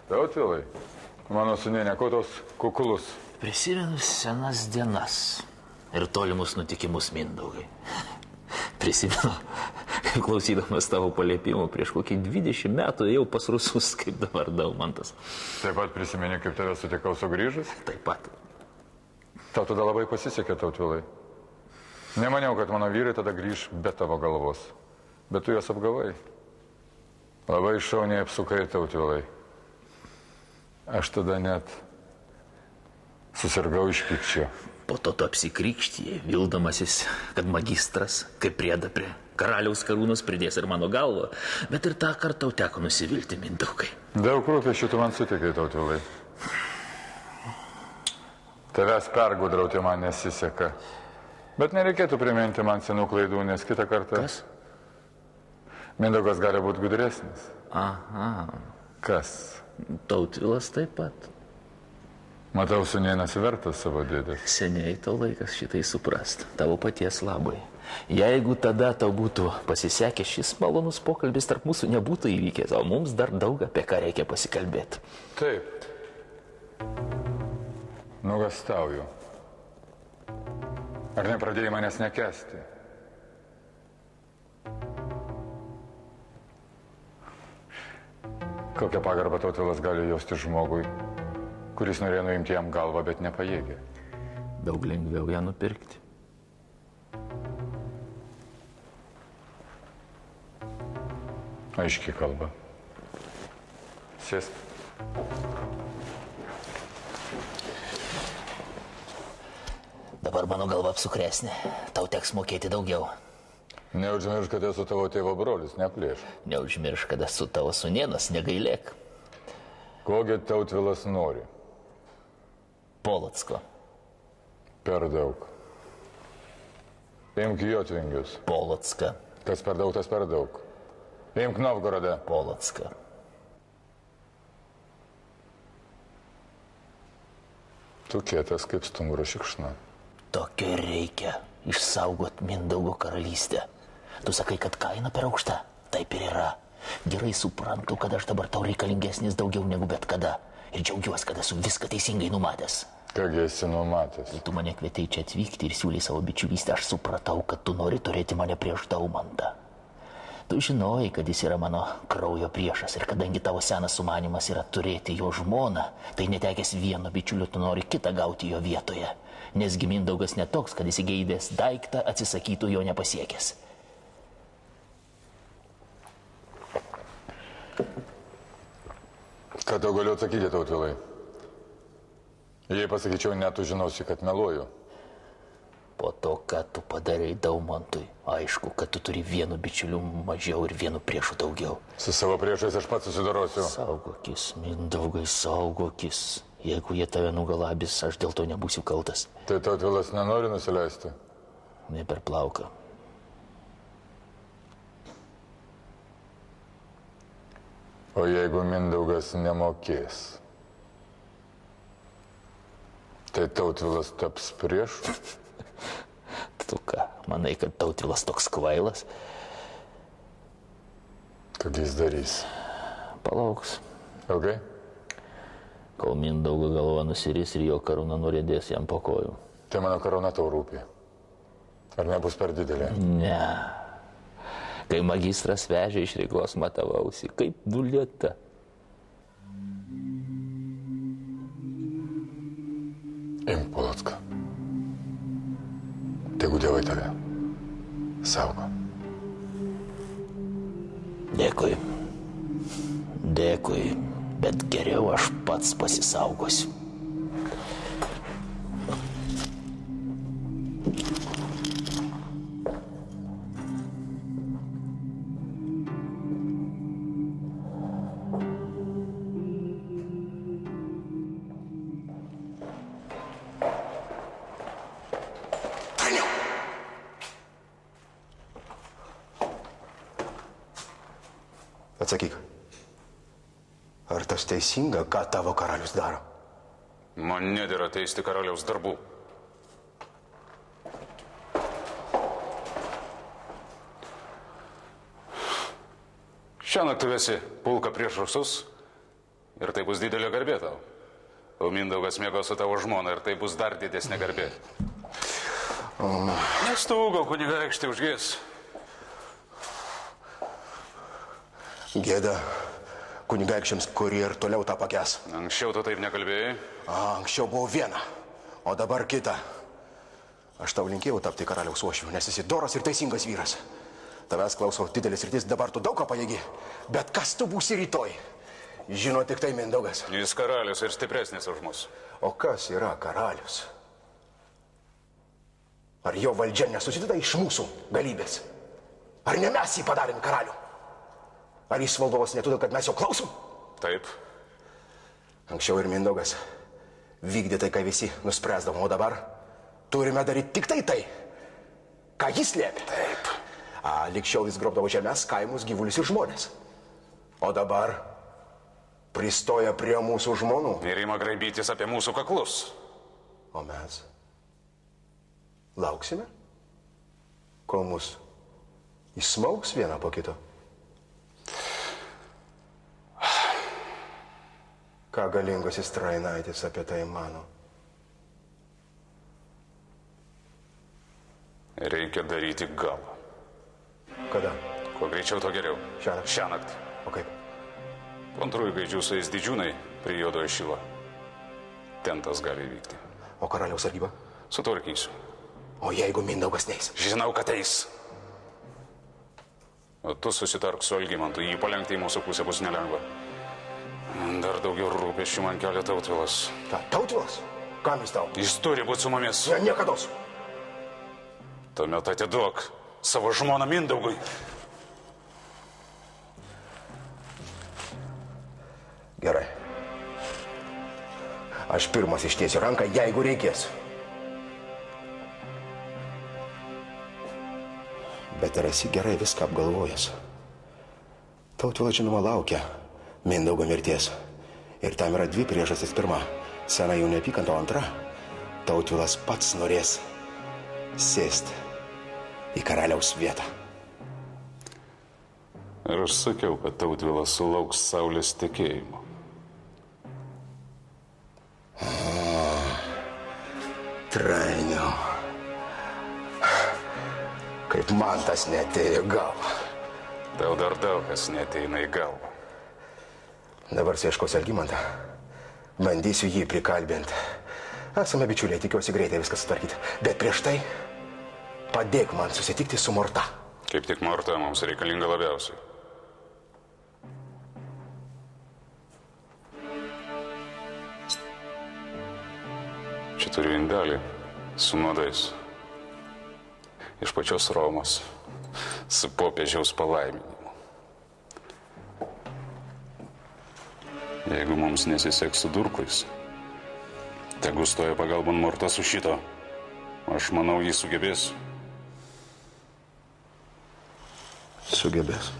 Tautvilai, mano sūnėne, ko tos kuklus? Prisimenu senas dienas ir tolimus nutikimus, Mindaugai. Prisimenu, kaip klausydamas tavo paliepimų prieš kokį 20 metų ėjau pas Rusus, kaip dabar Daumantas. Taip pat prisimeni, kaip tave sutikau sugrįžus? Taip pat. Tau tada labai pasisekė, Tautvilai. Nemaniau, kad mano vyrai tada grįž be tavo galvos. Bet tu juos apgavai. Labai šauniai apsukai, Tautvilai. Aš tada net susirgau iš pykčio. Po to tu apsikrikštyje, vildamasis, kad magistras, kaip prieda prie karaliaus karūnos, pridės ir mano galvą, bet ir tą kartą tau teko nusivilti, Mindaugai. Daug rūpesčių tu man sutikai, Tautvilai. Tavęs pergudrauti man nesiseka. Bet nereikėtų priminti man senų klaidų, nes kitą kartą... Kas? Mindaugas gali būti gudresnis. Aha. Kas? Tautvilas taip pat. Matau, sūnėnas vertas savo dėdės. Seniai tau laikas šitai suprast, tavo paties labai. Jeigu tada tau būtų pasisekė, šis malonus pokalbis tarp mūsų nebūtų įvykęs, o mums dar daug apie ką reikia pasikalbėti. Taip. Nugastauju. Ar nepradėjai manęs nekęsti? Kokią pagarbą Tautvilas gali jausti žmogui, kuris norėjo nuimti jam galvą, bet nepajėgė? Daug lengviau ją nupirkti. Aiškiai kalba. Sėsk. Dabar mano galva apsukresnė. Tau teks mokėti daugiau. Neužmiršk, kad esu tavo tėvo brolis, neplėš. Neužmiršk, kad esu tavo sūnėnas, negailėk. Kogi Tautvilas nori? Polocko. Per daug. Imk Jotvingius. Polocką. Kas per daug, tas per daug. Imk Novgorodą. Polocką. Tu kietas kaip stumbro šikšna. Tokio reikia išsaugot Mindaugo karalystę. Tu sakai, kad kaina per aukšta. Taip ir yra. Gerai suprantu, kad aš dabar tau reikalingesnis daugiau negu bet kada. Ir džiaugiuosi, kad esu viską teisingai numatęs. Kągi esi numatęs? Kai tu mane kvietei čia atvykti ir siūlai savo bičiulystę, aš supratau, kad tu nori turėti mane prieš Daumantą. Tu žinojai, kad jis yra mano kraujo priešas ir kadangi tavo senas sumanimas yra turėti jo žmoną, tai netekęs vieno bičiulio tu nori kitą gauti jo vietoje. Nesgi Mindaugas netoks, kad įsigeidęs daiktą atsisakytų jo nepasiekęs. Ką tau galiu atsakyti, Tautvilai? Jei pasakyčiau, net tu žinosi, kad meluoju. Po to, ką tu padarai Daumantui, aišku, kad tu turi vienu bičiuliu mažiau ir vienu priešu daugiau. Su savo priešais aš pats susidorosiu. Saugokis, Mindaugai, saugokis. Jeigu jie tave nugalabys, aš dėl to nebūsiu kaltas. Tai Tautvilas nenori nusileisti? Ne per plauką. O jeigu Mindaugas nemokės, tai Tautvilas taps priešu? Tu ką, manai, kad Tautvilas toks kvailas? Kad jis darys? Palauks. Ilgai? Kol Mindaugo galva nusiris ir jo karūna nurėdės jam po kojų. Tai mano karūna tau rūpi. Ar nebus per didelė? Ne. Kai magistras vežė iš Rygos, matavausi, kaip dulėta. Imk Polocką. Tegu dievai tave saugo. Dėkui. Dėkui, bet geriau aš pats pasisaugosiu. Atsakyk, ar tas teisinga, ką tavo karalius daro? Man nedėra teisti karaliaus darbų. Šiąnakt tu vesi pulką prieš rusus ir tai bus didelė garbė tau. O Mindaugas mėgo su tavo žmona ir tai bus dar didesnė garbė. Nes tu, gal kunigaikštį užgės. Gėda kunigaikščiams, kurie ir toliau tą pakęs. Anksčiau tu taip nekalbėjai? Anksčiau buvo viena, o dabar kita. Aš tau linkėjau tapti karaliaus uošviu, nes esi doras ir teisingas vyras. Tavęs klausau didelis rytis, dabar tu daug ką pajėgi. Bet kas tu būsi rytoj? Žino tik tai Mindaugas. Jis karalius ir stipresnis už mus. O kas yra karalius? Ar jo valdžia nesusideda iš mūsų galybės? Ar ne mes jį padarėm karalių? Ar jis valdovas ne todėl, kad mes jo klausom? Taip. Anksčiau ir Mindaugas vykdė tai, ką visi nuspręsdavom, o dabar turime daryti tik tai, ką jis liepė. Taip. Likščiau jis grobdavo žemės, kaimus, gyvulius ir žmonės. O dabar pristoja prie mūsų žmonų. Ir ima graibytis apie mūsų kaklus. O mes lauksime, kol mus įsmaugs vieną po kito. Ką galingasis Trainaitis apie tai mano? Reikia daryti galą. Kada? Kuo greičiau, to geriau. Šiąnakt. Šiąnakt. O kaip? Po antrųjų gaidžių suės didžiūnai prie Juodojo Šilo. Ten tas gali įvykti. O karaliaus sargyba? Sutvarkysiu. O jeigu Mindaugas neis? Žinau, kad eis. O tu susitark su Algimantu, jį palenkti į mūsų pusę bus nelengva. Dar daugiau rūpesčių man kelia Tautvilas. Ką, Tautvilas? Kam jis tau? Jis turi būti su mumis. Ne, niekados. Tuomet atiduok savo žmoną Mindaugui. Gerai. Aš pirmas ištiesiu ranką, jeigu reikės. Bet ar esi gerai viską apgalvojęs? Tautvilas žinoma laukia Mindaugo mirties. Ir tam yra dvi priežastys. Pirma, sena jų neapykanta, o antra, Tautvilas pats norės sėsti į karaliaus vietą. Ir aš sakiau, kad Tautvilas sulauks saulės tekėjimo. Trainiau. Kaip man tas neatėjo į galvą. Tau dar daug kas neateina į galvą. Dabar ieškosiu Algimantą. Bandysiu jį prikalbinti. Esame bičiuliai, tikiuosi greitai viską sutvarkyti. Bet prieš tai padėk man susitikti su Morta. Kaip tik Morta mums reikalinga labiausiai. Čia turiu indelį su nuodais. Iš pačios Romos. Su popiežiaus palaiminimu. Jeigu mums nesiseks su durkais, tegu stoja pagalbon Morta su šito. Aš manau, jį sugebės. Sugebės.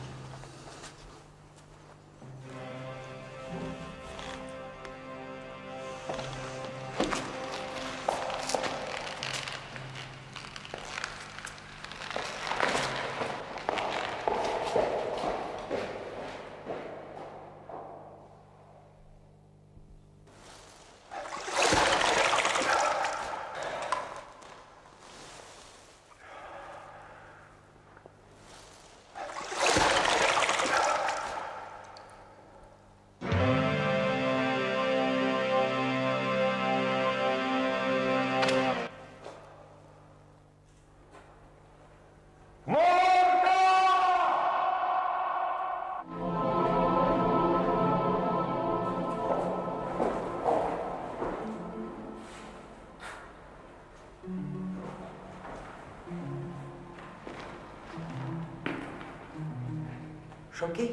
Šaukiai?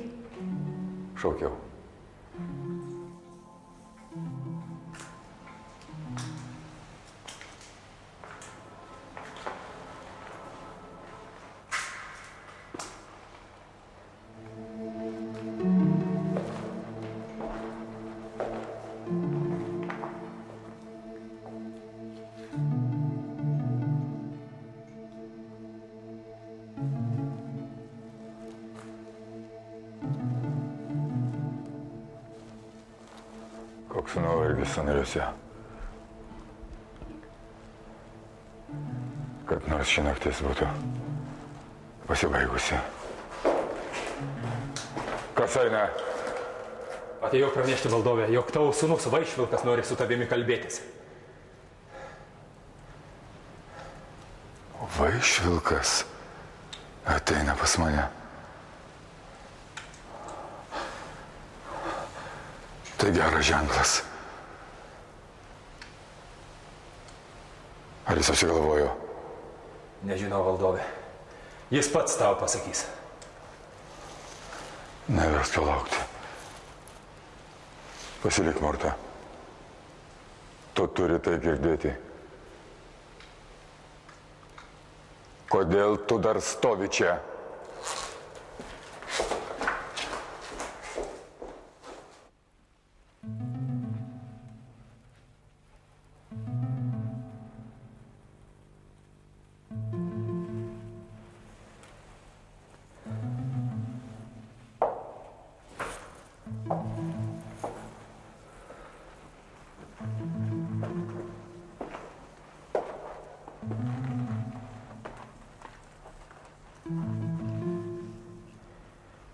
Šaukiau. Koks nuovargis sąnariuose. Kad nors ši naktis būtų pasibaigusi. Kas eina? Atėjau pranešti valdovę, jog tavo sūnus Vaišvilkas nori su tavimi kalbėtis. Vaišvilkas ateina pas mane. Tai geras ženklas. Ar jis apsigalvojo? Nežinau, valdovė. Jis pats tau pasakys. Neversk jo laukti. Pasilik, Morta. Tu turi tai girdėti. Kodėl tu dar stovi čia?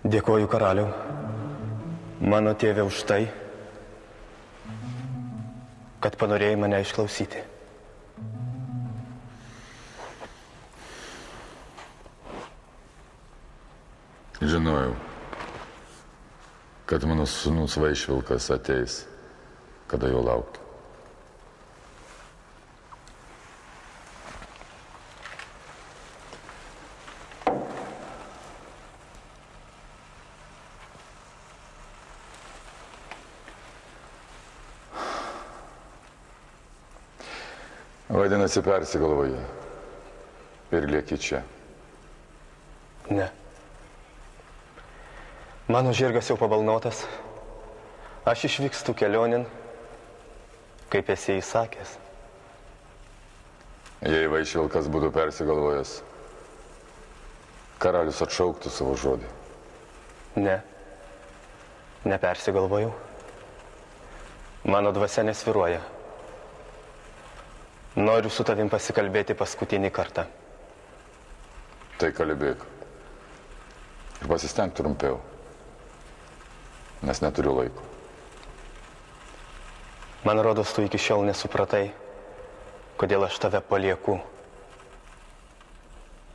Dėkoju karaliau, mano tėve, už tai, kad panorėjai mane išklausyti. Žinojau, kad mano sūnus Vaišvilkas ateis, kada jo laukiu. Vadinasi, persigalvoji ir lieki čia. Ne. Mano žirgas jau pabalnotas. Aš išvykstu kelionin, kaip esi įsakęs. Jei Vaišvilkas būtų persigalvojęs, karalius atšauktų savo žodį. Ne. Nepersigalvojau. Mano dvasia nesviruoja. Noriu su tavim pasikalbėti paskutinį kartą. Tai kalbėk. Ir pasistenk trumpiau, nes neturiu laiko. Man rodos, tu iki šiol nesupratai, kodėl aš tave palieku.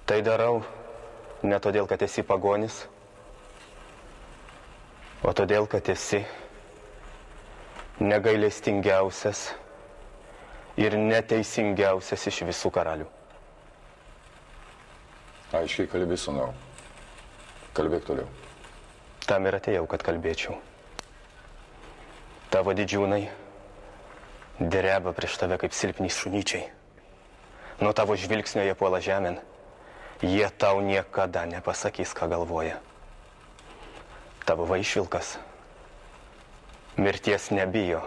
Tai darau ne todėl, kad esi pagonis, o todėl, kad esi negailestingiausias ir neteisingiausias iš visų karalių. Aiškiai kalbė, sūnau. Kalbėk toliau. Tam ir atėjau, kad kalbėčiau. Tavo didžiūnai dreba prieš tave kaip silpni šunyčiai. Nuo tavo žvilgsnio jie puola žemėn. Jie tau niekada nepasakys, ką galvoja. Tavo Vaišvilkas mirties nebijo.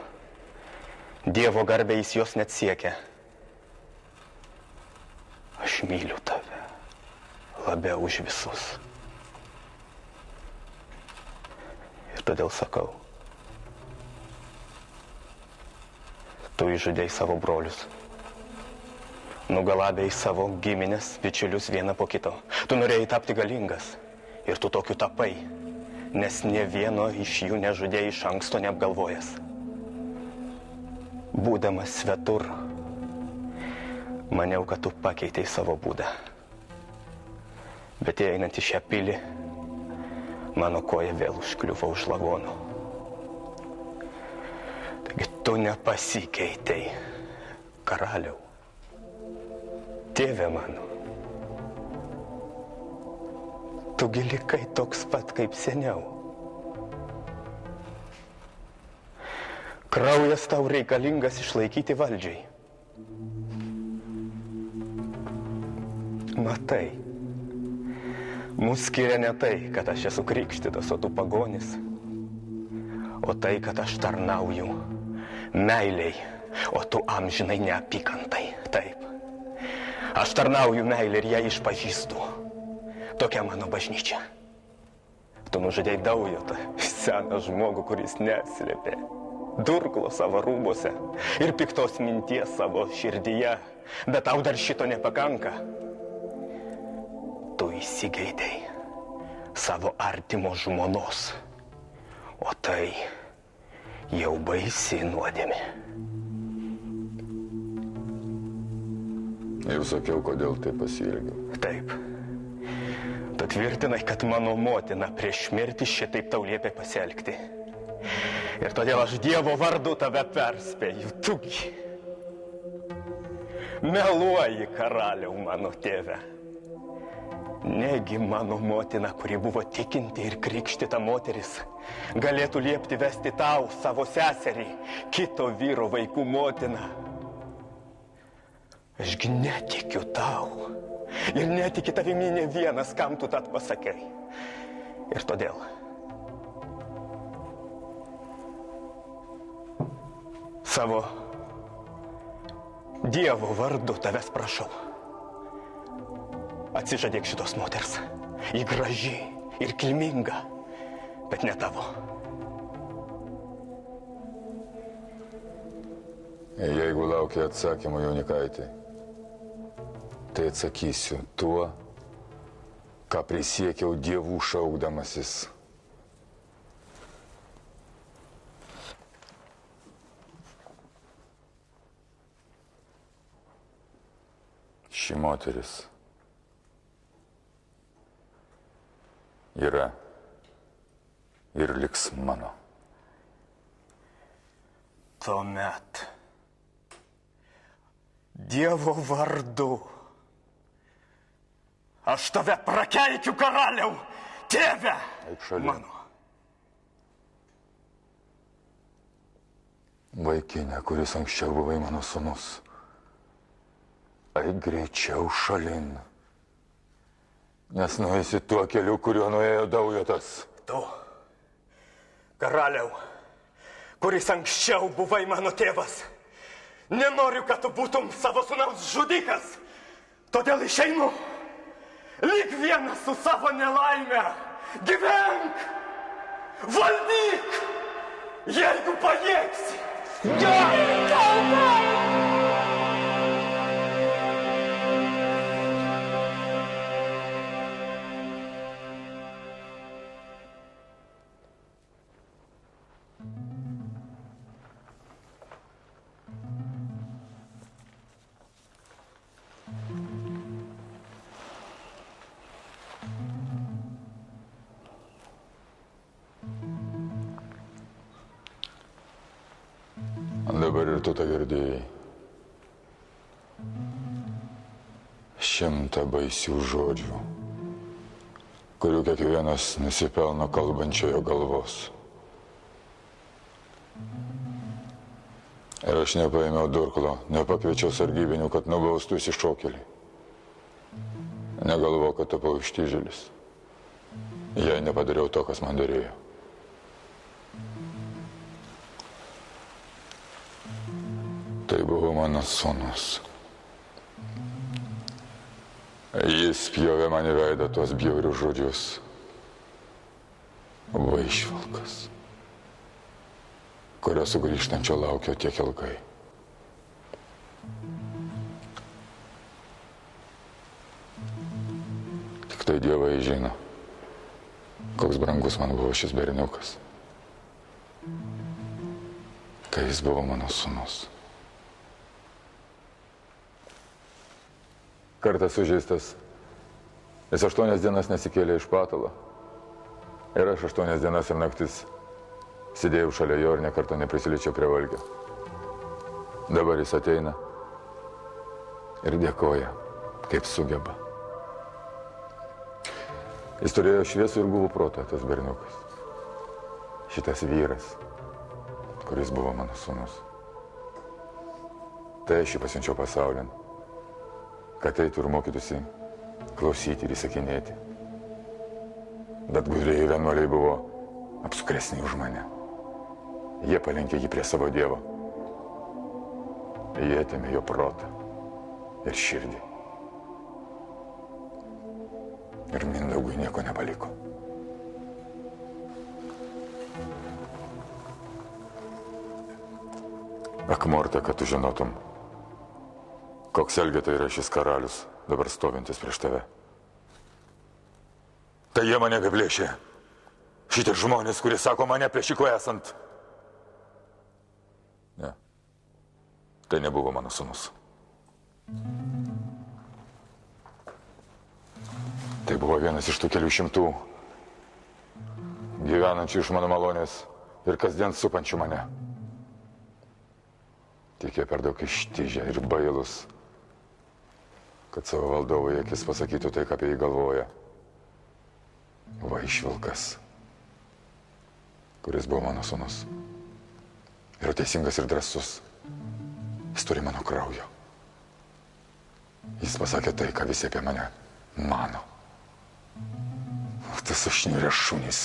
Dievo garbę jis jos net siekia. Aš myliu tave labiau už visus. Ir todėl sakau, tu išžudei savo brolius, nugalabėjai savo giminės, bičiulius vieną po kito. Tu norėjai tapti galingas ir tu tokiu tapai, nes ne vieno iš jų nežudėjai iš anksto neapgalvojęs. Būdamas svetur, maniau, kad tu pakeitei savo būdą. Bet einant į šią pilį, mano koja vėl užkliuvo už lavonų. Taigi tu nepasikeitei, karaliau. Tėve mano, tu gi likai toks pat kaip seniau. Kraujas tau reikalingas išlaikyti valdžiai. Matai, mus skiria ne tai, kad aš esu krikštytas, o tu pagonis, o tai, kad aš tarnauju meiliai, o tu amžinai neapykantai. Taip. Aš tarnauju meilį ir ją išpažįstu. Tokia mano bažnyčia. Tu nužudei Daujotą, seną žmogų, kuris neslėpė durklo savo rūbose ir piktos minties savo širdyje, bet tau dar šito nepakanka. Tu įsigeidei savo artimo žmonos, o tai jau baisi nuodėmė. Jau sakiau, kodėl tai pasielgiau. Taip. Tu tvirtinai, kad mano motina prieš mirtį šitaip tau liepė pasielgti. Ir todėl aš Dievo vardu tave perspėju, tugi. Meluoji, karaliau, mano tėve. Negi mano motina, kuri buvo tikinti ir krikštyta moteris, galėtų liepti vesti tau, savo seserį, kito vyro vaikų motiną. Ašgi netikiu tau. Ir netiki tavimi ne vienas, kam tu tad pasakai. Ir todėl savo Dievo vardu tavęs prašau. Atsižadėk šitos moters. Ji graži ir kilminga, bet ne tavo. Jeigu laukia atsakymų, jaunikaitį, tai atsakysiu tuo, ką prisiekiau dievų šaukdamasis. Ši moteris yra ir liks mano. Tuomet Dievo vardu aš tave prakeikiu, karaliau, tėve mano. Vaikinė, kuris anksčiau buvai mano sūnus, eik greičiau šalin, nes nueisi tuo keliu, kuriuo nuėjo Daujotas. Tu, karaliau, kuris anksčiau buvai mano tėvas, nenoriu, kad tu būtum savo sūnaus žudikas, todėl išeinu, lyg vienas su savo nelaime, gyvenk, valdyk, jeigu pajėgsi. Dabar ir tu tą girdėjai. 100 baisių žodžių, kurių kiekvienas nusipelno kalbančiojo galvos. Ir aš nepaėmiau durklo, nepakviečiau sargybinių, kad nubaustų išsišokėlį. Negalvojau, kad tapau ištižėlis, jei nepadariau to, kas man dėrėjo. Tai buvo mano sūnus. Jis spjovė man į veidą tuos bjaurius žodžius. Vaišvilkas, kurio sugrįžtančio laukiau tiek ilgai. Tik tai Dievai žino, koks brangus man buvo šis berniukas, kai jis buvo mano sūnus. Kartą sužeistas, jis 8 dienas nesikėlė iš patalo. Ir aš 8 dienas ir naktis sėdėjau šalia jo ir nė karto neprisiliečiau prie valgio. Dabar jis ateina ir dėkoja, kaip sugeba. Jis turėjo šviesų ir guvų protą, tas berniukas. Šitas vyras, kuris buvo mano sūnus. Tai aš jį pasiunčiau pasaulin, kad eitų ir mokytųsi klausyti ir įsakinėti. Bet gudrieji vienuoliai buvo apsukresni už mane. Jie palenkė jį prie savo Dievo. Jie atėmė jo protą ir širdį. Ir Mindaugui nieko nepaliko. Ak, Morta, kad tu žinotum, koks Elgeta yra šis karalius, dabar stovintis prieš tave. Tai jie mane apiplėšė. Šitie žmonės, kurie sako mane plėšiko esant. Ne, tai nebuvo mano sūnus. Tai buvo vienas iš tų kelių šimtų, gyvenančių iš mano malonės ir kasdien supančių mane. Tik jie per daug ištižę ir bailus, kad savo valdovui akis pasakytų tai, ką apie jį galvoja. Vaišvilkas, kuris buvo mano sūnus. Yra teisingas ir drąsus. Jis turi mano kraujo. Jis pasakė tai, ką visi apie mane mano. Tas ašniurės šunys.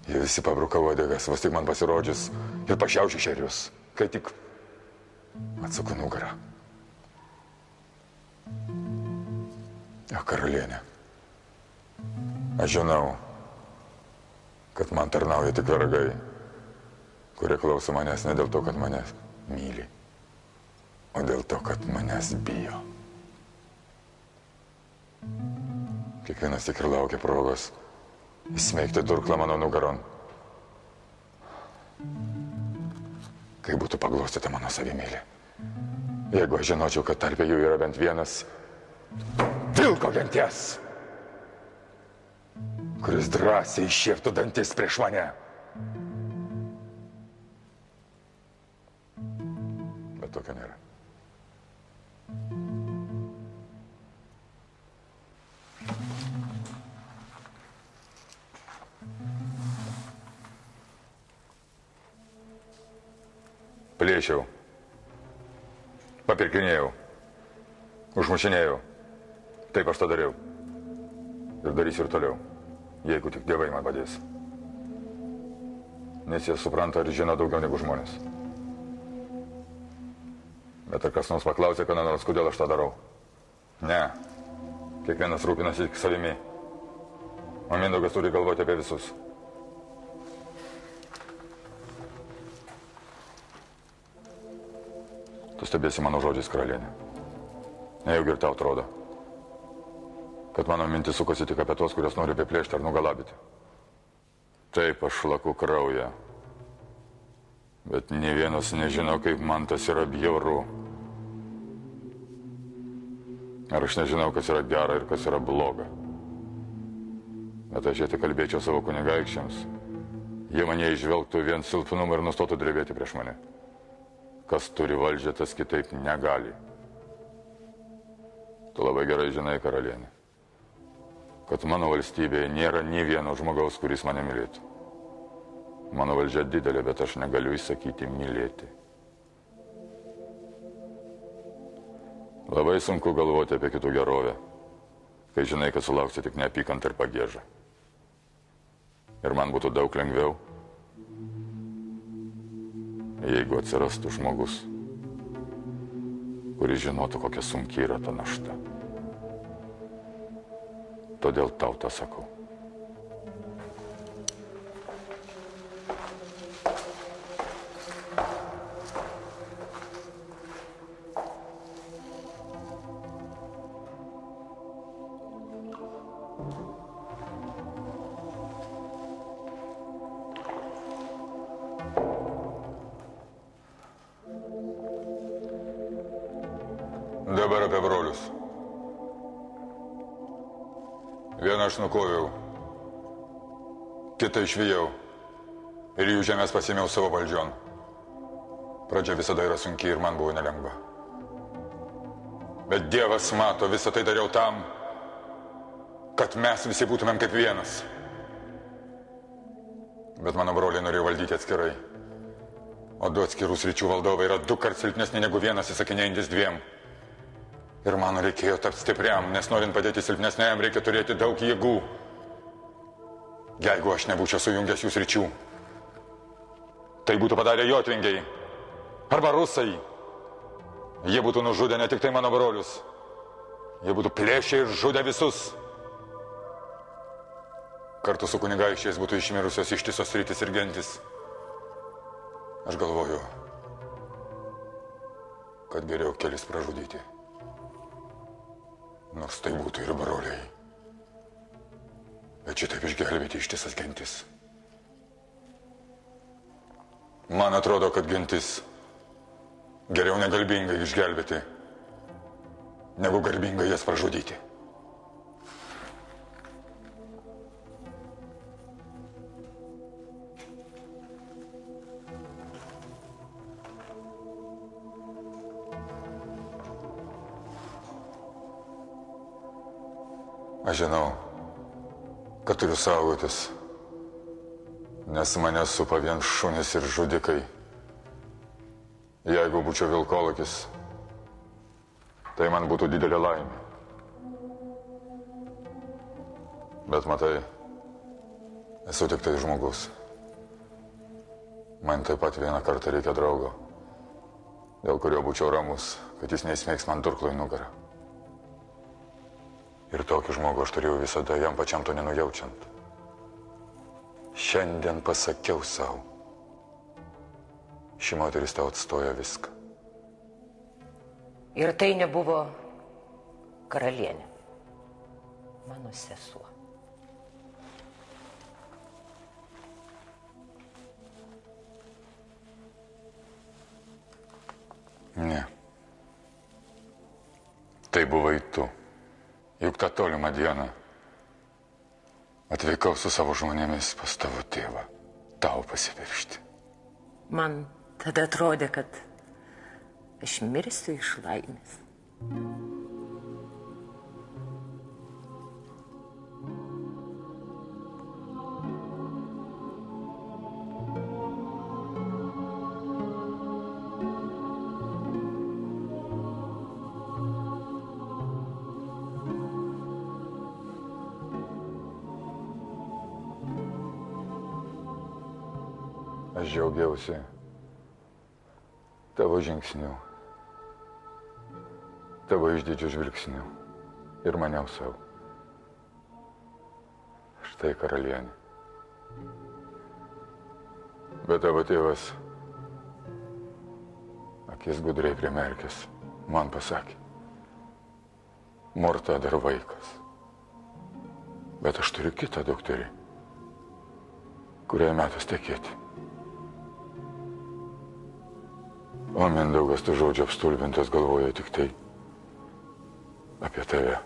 Jie visi pabruka uodegas, vos tik man pasirodžius ir pašiaučia šerius, kai tik atsuku nugarą. O karalienė, aš žinau, kad man tarnauja tik vergai, kurie klauso manęs ne dėl to, kad manęs myli, o dėl to, kad manęs bijo. Kiekvienas tik ir laukia progos įsmeigti durklą mano nugaron, kai būtų paglostyta mano savimylė. Jeigu aš žinočiau, kad tarp jų yra bent vienas vilko genties, kuris drąsiai iššieptų dantis prieš mane. Bet tokio nėra. Plėšiau, papirkinėjau, užmušinėjau. Taip aš tą dariau. Ir darysiu ir toliau, jeigu tik dievai man padės. Nes jie supranta ir žino daugiau negu žmonės. Bet ar kas nors paklausė, kada nors, kodėl aš tą darau? Ne. Kiekvienas rūpinasi tik savimi. O Mindaugas turi galvoti apie visus. Tu stebėsi mano žodžiais, karalienė. Nejaugi ir tau atrodo, kad mano mintis sukosi tik apie tos, kurios nori apiplėšti ar nugalabyti. Taip, aš laku kraują. Bet nė vienas nežino, kaip man tas yra bjauru. Ar aš nežinau, kas yra gera ir kas yra bloga. Bet aš tik kalbėčiau savo kunigaikščiams. Jie mane išvelgtų vien silpnumą ir nustotų drebėti prieš mane. Kas turi valdžią, tas kitaip negali. Tu labai gerai žinai, karalienė, kad mano valstybėje nėra nė vieno žmogaus, kuris mane mylėtų. Mano valdžia didelė, bet aš negaliu įsakyti mylėti. Labai sunku galvoti apie kitų gerovę, kai žinai, kad sulauksi tik neapykantą ir pagiežą. Ir man būtų daug lengviau, jeigu atsirastų žmogus, kuris žinotų, kokia sunki yra ta našta. Todėl tau tą sakau. Dabar apie brolius. Vieną aš nukoviau, kitą išvijau ir jų žemės pasėmiau savo valdžion. Pradžia visada yra sunki ir man buvo nelengva. Bet Dievas mato, visą tai dariau tam, kad mes visi būtumėm kaip vienas. Bet mano broliai norėjo valdyti atskirai. O du atskirų sričių valdovai yra 2 kart silpnesni negu vienas įsakinėjantis 2. Ir man reikėjo tapti stipriam, nes norint padėti silpnesniam, reikia turėti daug jėgų. Jeigu aš nebūčiau sujungęs jų sričių, tai būtų padarę jotvingiai arba rusai. Jie būtų nužudę ne tik tai mano brolius, jie būtų plėšę ir žudę visus. Kartu su kunigaikščiais būtų išmirusios ištisos sritis ir gentis. Aš galvoju, kad geriau kelis pražudyti. Nors tai būtų ir broliai. Bet šitaip išgelbėti ištisas gentis. Man atrodo, kad gentis geriau negalbingai išgelbėti, negu garbingai jas pražudyti. Aš žinau, kad turiu saugotis, nes mane supa vien šunys ir žudikai. Jeigu būčiau vilkolakis, tai man būtų didelė laimė. Bet matai, esu tik tai žmogus. Man taip pat vieną kartą reikia draugo, dėl kurio būčiau ramus, kad jis neįsmeigs man durklo į nugarą. Ir tokį žmogų aš turėjau visada, jam pačiam to nenujaučiant. Šiandien pasakiau savo. Ši moteris tau atstoja viską. Ir tai nebuvo karalienė, mano sesuo. Ne. Tai buvai tu. Juk tą tolimą dieną Atvykau su savo žmonėmis pas tavo tėvą, tau pasipiršti. Man tada atrodė, kad aš mirsiu iš laimės. Aš džiaugiausi tavo žingsniu, tavo išdidžiu žvilgsniu ir maniau savo. Štai karalienė. Bet tavo tėvas, akis gudriai primerkęs, man pasakė, Morta dar vaikas, bet aš turiu kitą dukterį, kuriai metas tekėti. O Mindaugas tų žodžių apstulbintas galvoja tik tai apie tave.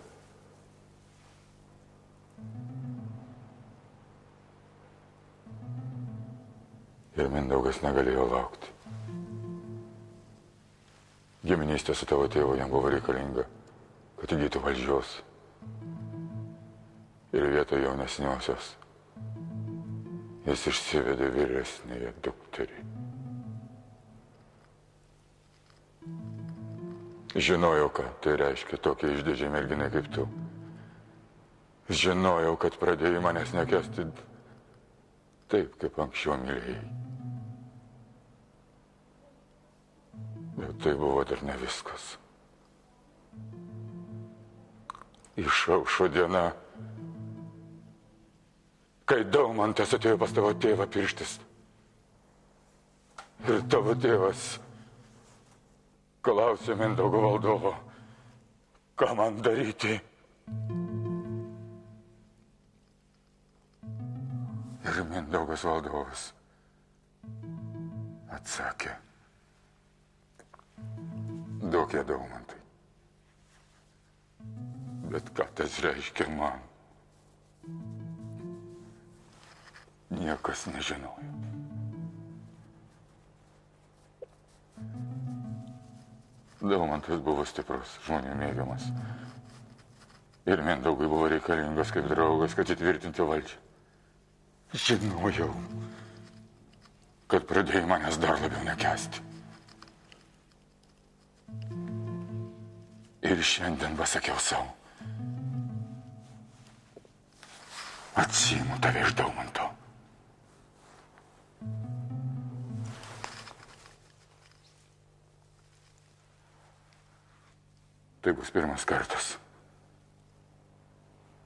Ir Mindaugas negalėjo laukti. Giminystė su tavo tėvu jam buvo reikalinga, kad įgytų valdžios. Ir vietoj jaunesniosios jis išsivedė vyresnėje dukterį. Žinojau, ką tai reiškia tokie išdidžiai merginai kaip tu. Žinojau, kad pradėjai manęs nekęsti taip, kaip anksčiau mylėjai. Bet tai buvo dar ne viskas. Išaušo diena, kai Daumantas atėjo pas tavo tėvą pirštis. Ir tavo tėvas klausė Mindaugo valdovo, ką man daryti. Ir Mindaugas valdovas atsakė, duok ją Daumantui. Bet ką tas reiškia man, niekas nežinojo. Daumantas buvo stiprus, žmonių mėgiamas. Ir Mindaugui buvo reikalingas kaip draugas, kad įtvirtinti valdžią. Žinojau, kad pradėjai manęs dar labiau nekęsti. Ir šiandien pasakiau savo. Atsiimu tave iš Daumanto. Tai bus pirmas kartas,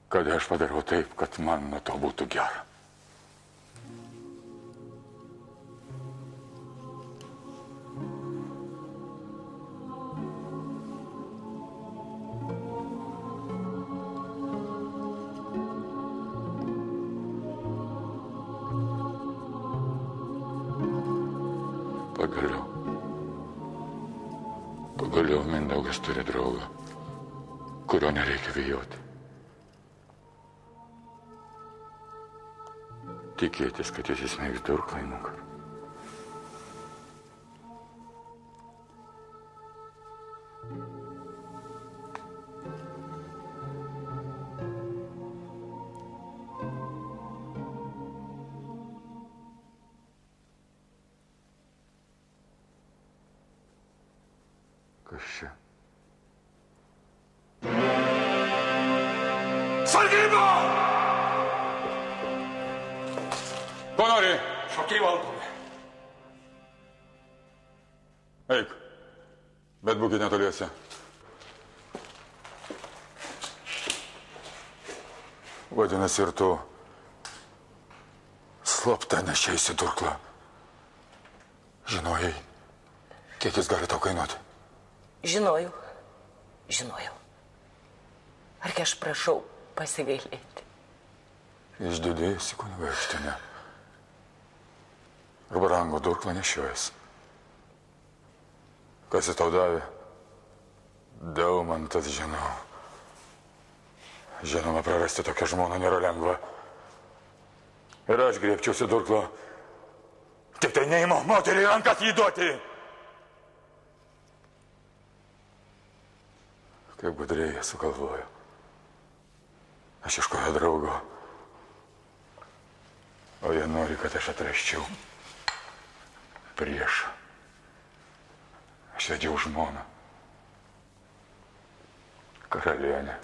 kada aš padarau taip, kad man nuo to būtų gera. Pagaliau Mindaugas turi draugą, kurio nereikia bijoti. Tikėtis, kad jis įsmeigs durklą į nugarą. Kas čia? Sargyba! Ko nori? Šokiai valdomi. Eik, bet būkit netoliese. Vadinasi, ir tu slapta nešeisi durklą. Žinojai, kiek jis gali tau kainuoti? Žinojau. Argi aš prašau pasigailėti? Išdidėjusi kunigaikštienė. Ir brango durklą nešiojas. Kas jis tau davė? Daumantas, žinau. Žinoma, prarasti tokią žmoną nėra lengva. Ir aš griebčiausi durklo. Tik tai neįmo moterį rankas jį duoti. Kaip gudriai sugalvoju. Aš ieškoju draugo. O jie nori, kad aš atrasčiau priešą. Aš vedžiau žmoną. Karalienę.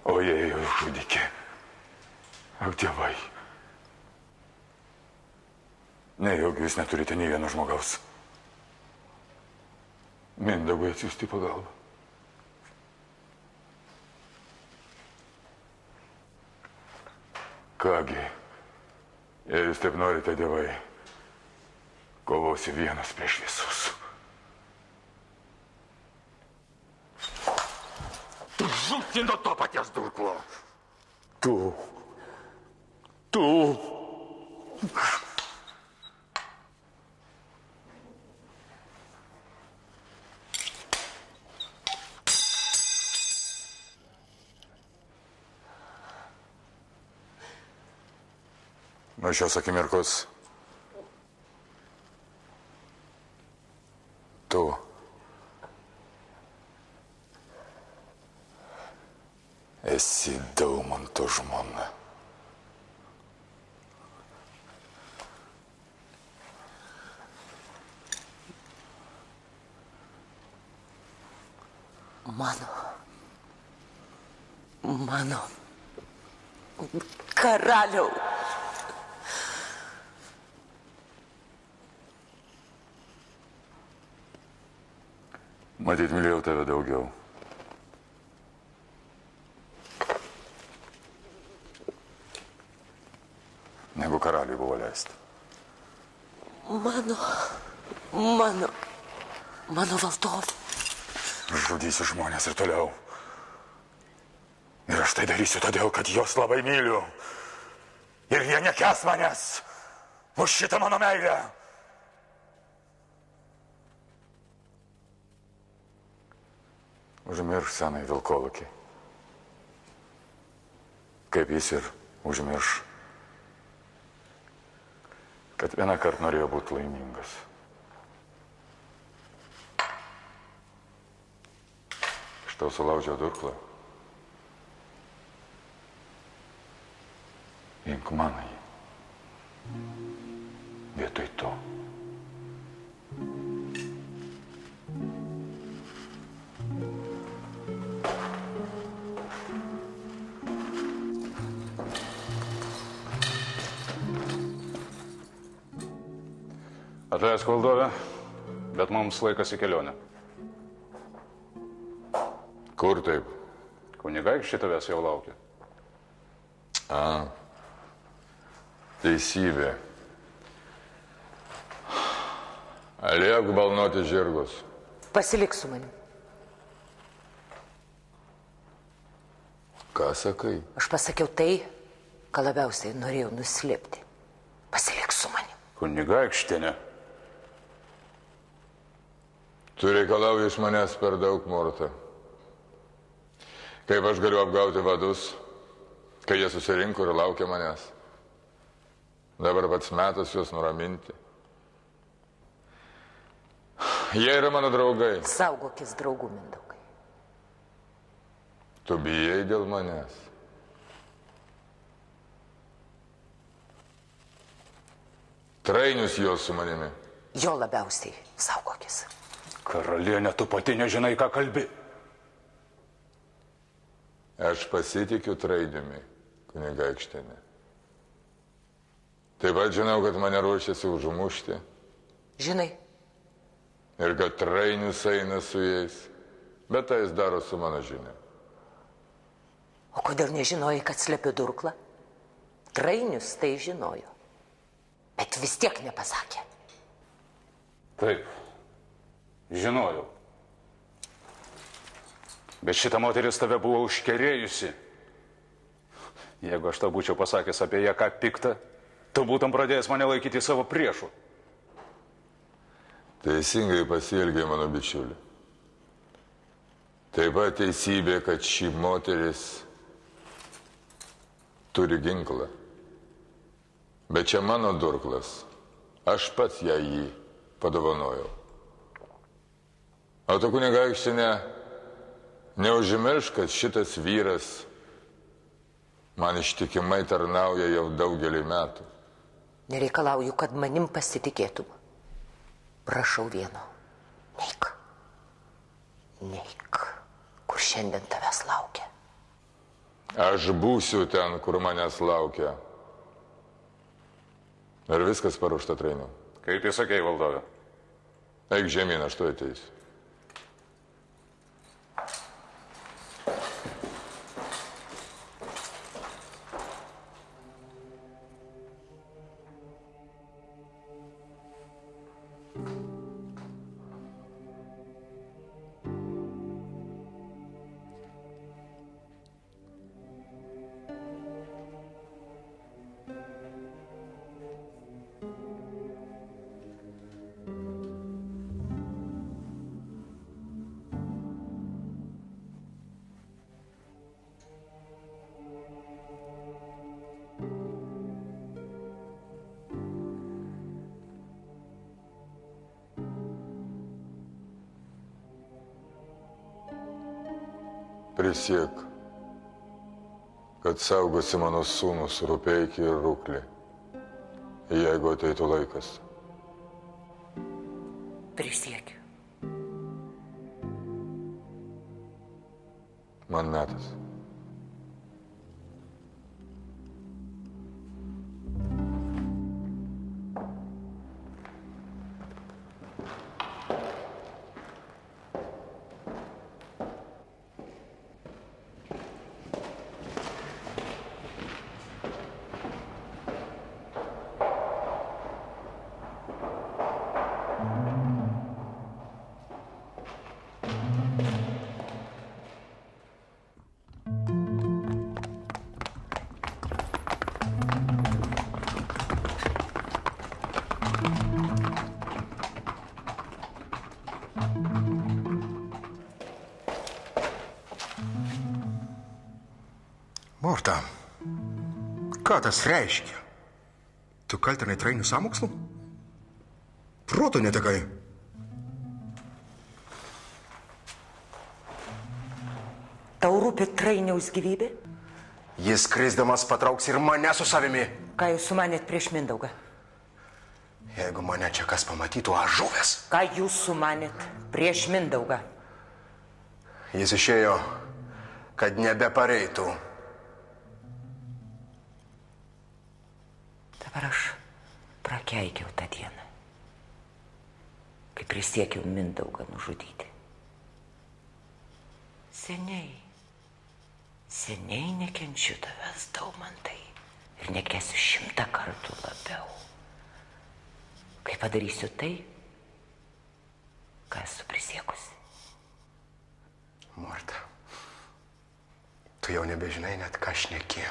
O jie jau žudikė. Ak, dievai. Nejaugi jūs neturite nei vieno žmogaus. Mindaugui atsiųsti pagalbą. Kągi, jei jūs taip norite, dievai, kovosiu vienas prieš visus. Žūti nuo to paties durklo. Tu. Nuo šios akimirkos tu esi Daumanto žmona. Mano karaliau. Matyt, mylėjau tave daugiau. Negu karaliui buvo leista. Mano valdovė. Žudysiu žmonės ir toliau. Ir aš tai darysiu todėl, kad juos labai myliu. Ir jie nekęs manęs už šitą mano meilę. Užmirš senai vilkolakį. Kaip jis ir užmirš, kad vieną kartą norėjo būti laimingas. Aš tau sulaužiau durklą. Imk manąjį. Vietoj to. Atleisk, valdove, bet mums laikas į kelionę. Kur taip? Kunigaikščiai tavęs jau laukia. Teisybė. Liek balnoti žirgus. Pasilik su manim. Ką sakai? Aš pasakiau tai, ką labiausiai norėjau nuslėpti. Pasilik su manim. Kunigaikštienė. Tu reikalauji iš manęs per daug, Morta. Kaip aš galiu apgauti vadus, kai jie susirinko ir laukia manęs. Dabar pats metas juos nuraminti. Jie yra mano draugai. Saugokis draugų, Mindaugai. Tu bijai dėl manęs. Trainius jos su manimi. Jo labiausiai saugokis. Karalienė, tu pati nežinai, ką kalbi. Aš pasitikiu Trainiumi, kunigaikštienė. Taip pat žinau, kad mane ruošiasi užmušti. Žinai. Ir kad Trainius eina su jais. Bet tai jis daro su mano žinia. O kodėl nežinojai, kad slepiu durklą? Trainius tai žinojo. Bet vis tiek nepasakė. Taip. Žinojau. Bet šita moteris tave buvo užkerėjusi. Jeigu aš tau būčiau pasakęs apie ją ką piktą, tu būtum pradėjęs mane laikyti savo priešu. Teisingai pasielgė mano bičiuli. Taip pat teisybė, kad ši moteris turi ginklą. Bet čia mano durklas. Aš pats jį padovanojau. O tu, kunigaikštinė, neužmiršk, kad šitas vyras man ištikimai tarnauja jau daugelį metų. Nereikalauju, kad manim pasitikėtum. Prašau vieno. Neik. Neik, kur šiandien tavęs laukia. Aš būsiu ten, kur manęs laukia. Ir viskas paruošta, Trainiau. Kaip įsakei, valdove? Eik žemyn, aš tu ateisiu. Prisiek, kad saugosi mano sūnus Rupeikį ir Ruklį, jeigu ateitų laikas. Prisiekiu. Man metas. Morta, ką tas reiškia? Tu kaltinai Trainių sąmokslu? Proto netekai. Tau rūpi Trainiaus gyvybė? Jis krisdamas patrauks ir mane su savimi. Ką jūs sumanėt prieš Mindaugą? Jeigu mane čia kas pamatytų, aš žuvęs. Ką jūs sumanėt prieš Mindaugą? Jis išėjo, kad nebepareitų. Dabar aš prakeikiau tą dieną, kai prisiekiau Mindaugą nužudyti. Seniai nekenčiu tavęs, Daumantai, ir nekesiu 100 kartų labiau. Kai padarysiu tai, ką esu prisiekusi. Morta, tu jau nebežinai net, ką šneki.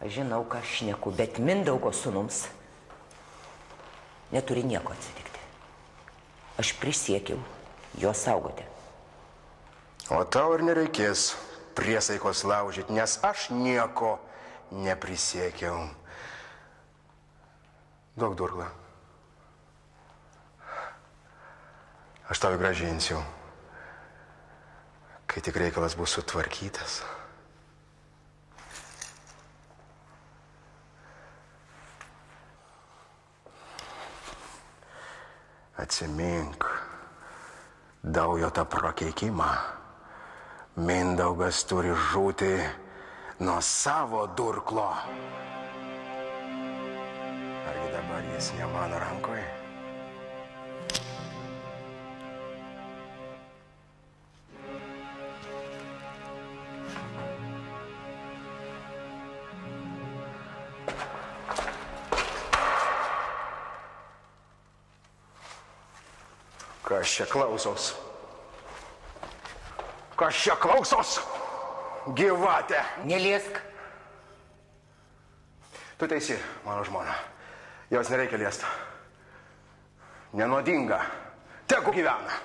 Aš žinau, ką šneku, bet Mindaugo sūnums neturi nieko atsitikti. Aš prisiekiau jo saugoti. O tau ir nereikės priesaikos laužyti, nes aš nieko neprisiekiau. Duok durklą. Aš tau grąžinsiu, kai tik reikalas bus sutvarkytas. Atsimink Daujotą prakeikimą. Mindaugas turi žūti nuo savo durklo. Argi dabar jis ne mano rankoje? Kas čia klausos? Kas čia klausos? Gyvatė. Neliesk. Tu teisi, mano žmona. Jos nereikia liesti. Nenuodinga. Tegu gyvena.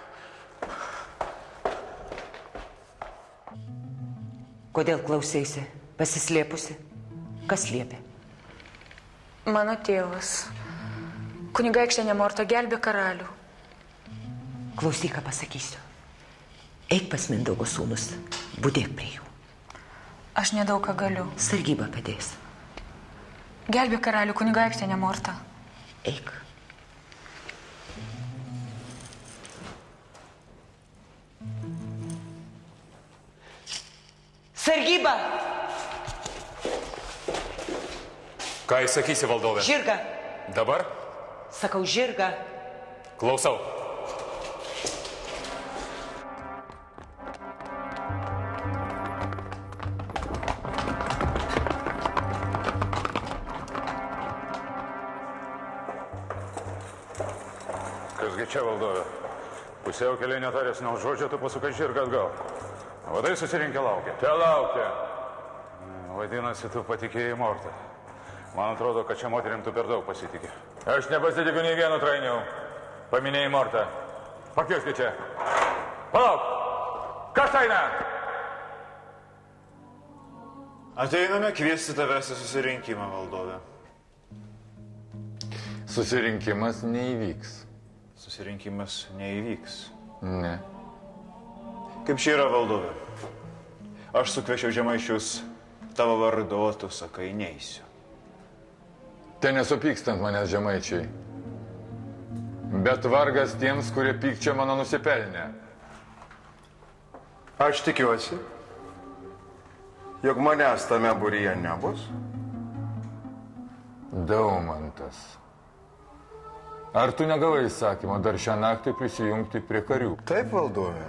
Kodėl klausėsi? Pasislėpusi? Kas liepė? Mano tėvas. Kunigaikštė Nemorta gelbė karalių. Klausyk, ką pasakysiu. Eik pas Mindaugo sūnus, budėk prie jų. Aš nedaug ką galiu. Sargyba padės. Gelbė karalių, kunigaikštė Nemorta. Eik. Sargyba! Ką įsakysi, valdove? Žirgą. Dabar? Sakau, žirgą. Klausau. Kasgi čia, valdove? Pusiau keliai netarės nuo žodžio, tu pasukai žirgą atgal. Vadai susirinkę laukia. Te laukia. Vadinasi, tu patikėjai Mortą. Man atrodo, kad čia moterim tu per daug pasitikė. Aš nepasitikiu nei vienu trainiu. Paminėjai Mortą. Pakvieskit čia. Palauk. Kas eina? Ateiname kviesti tavęs į susirinkimą, valdove. Susirinkimas neįvyks. Susirinkimas neįvyks. Ne. Kaip čia yra, valdove? Aš sukviečiau žemaičius tavo vardu, o tu sakai, neisiu. Te nesupykstant manęs žemaičiai. Bet vargas tiems, kurie pykčia mano nusipelnė. Aš tikiuosi, jog manęs tame būryje nebus. Daumantas. Ar tu negavai įsakymą dar šią naktį prisijungti prie karių? Taip, valdove.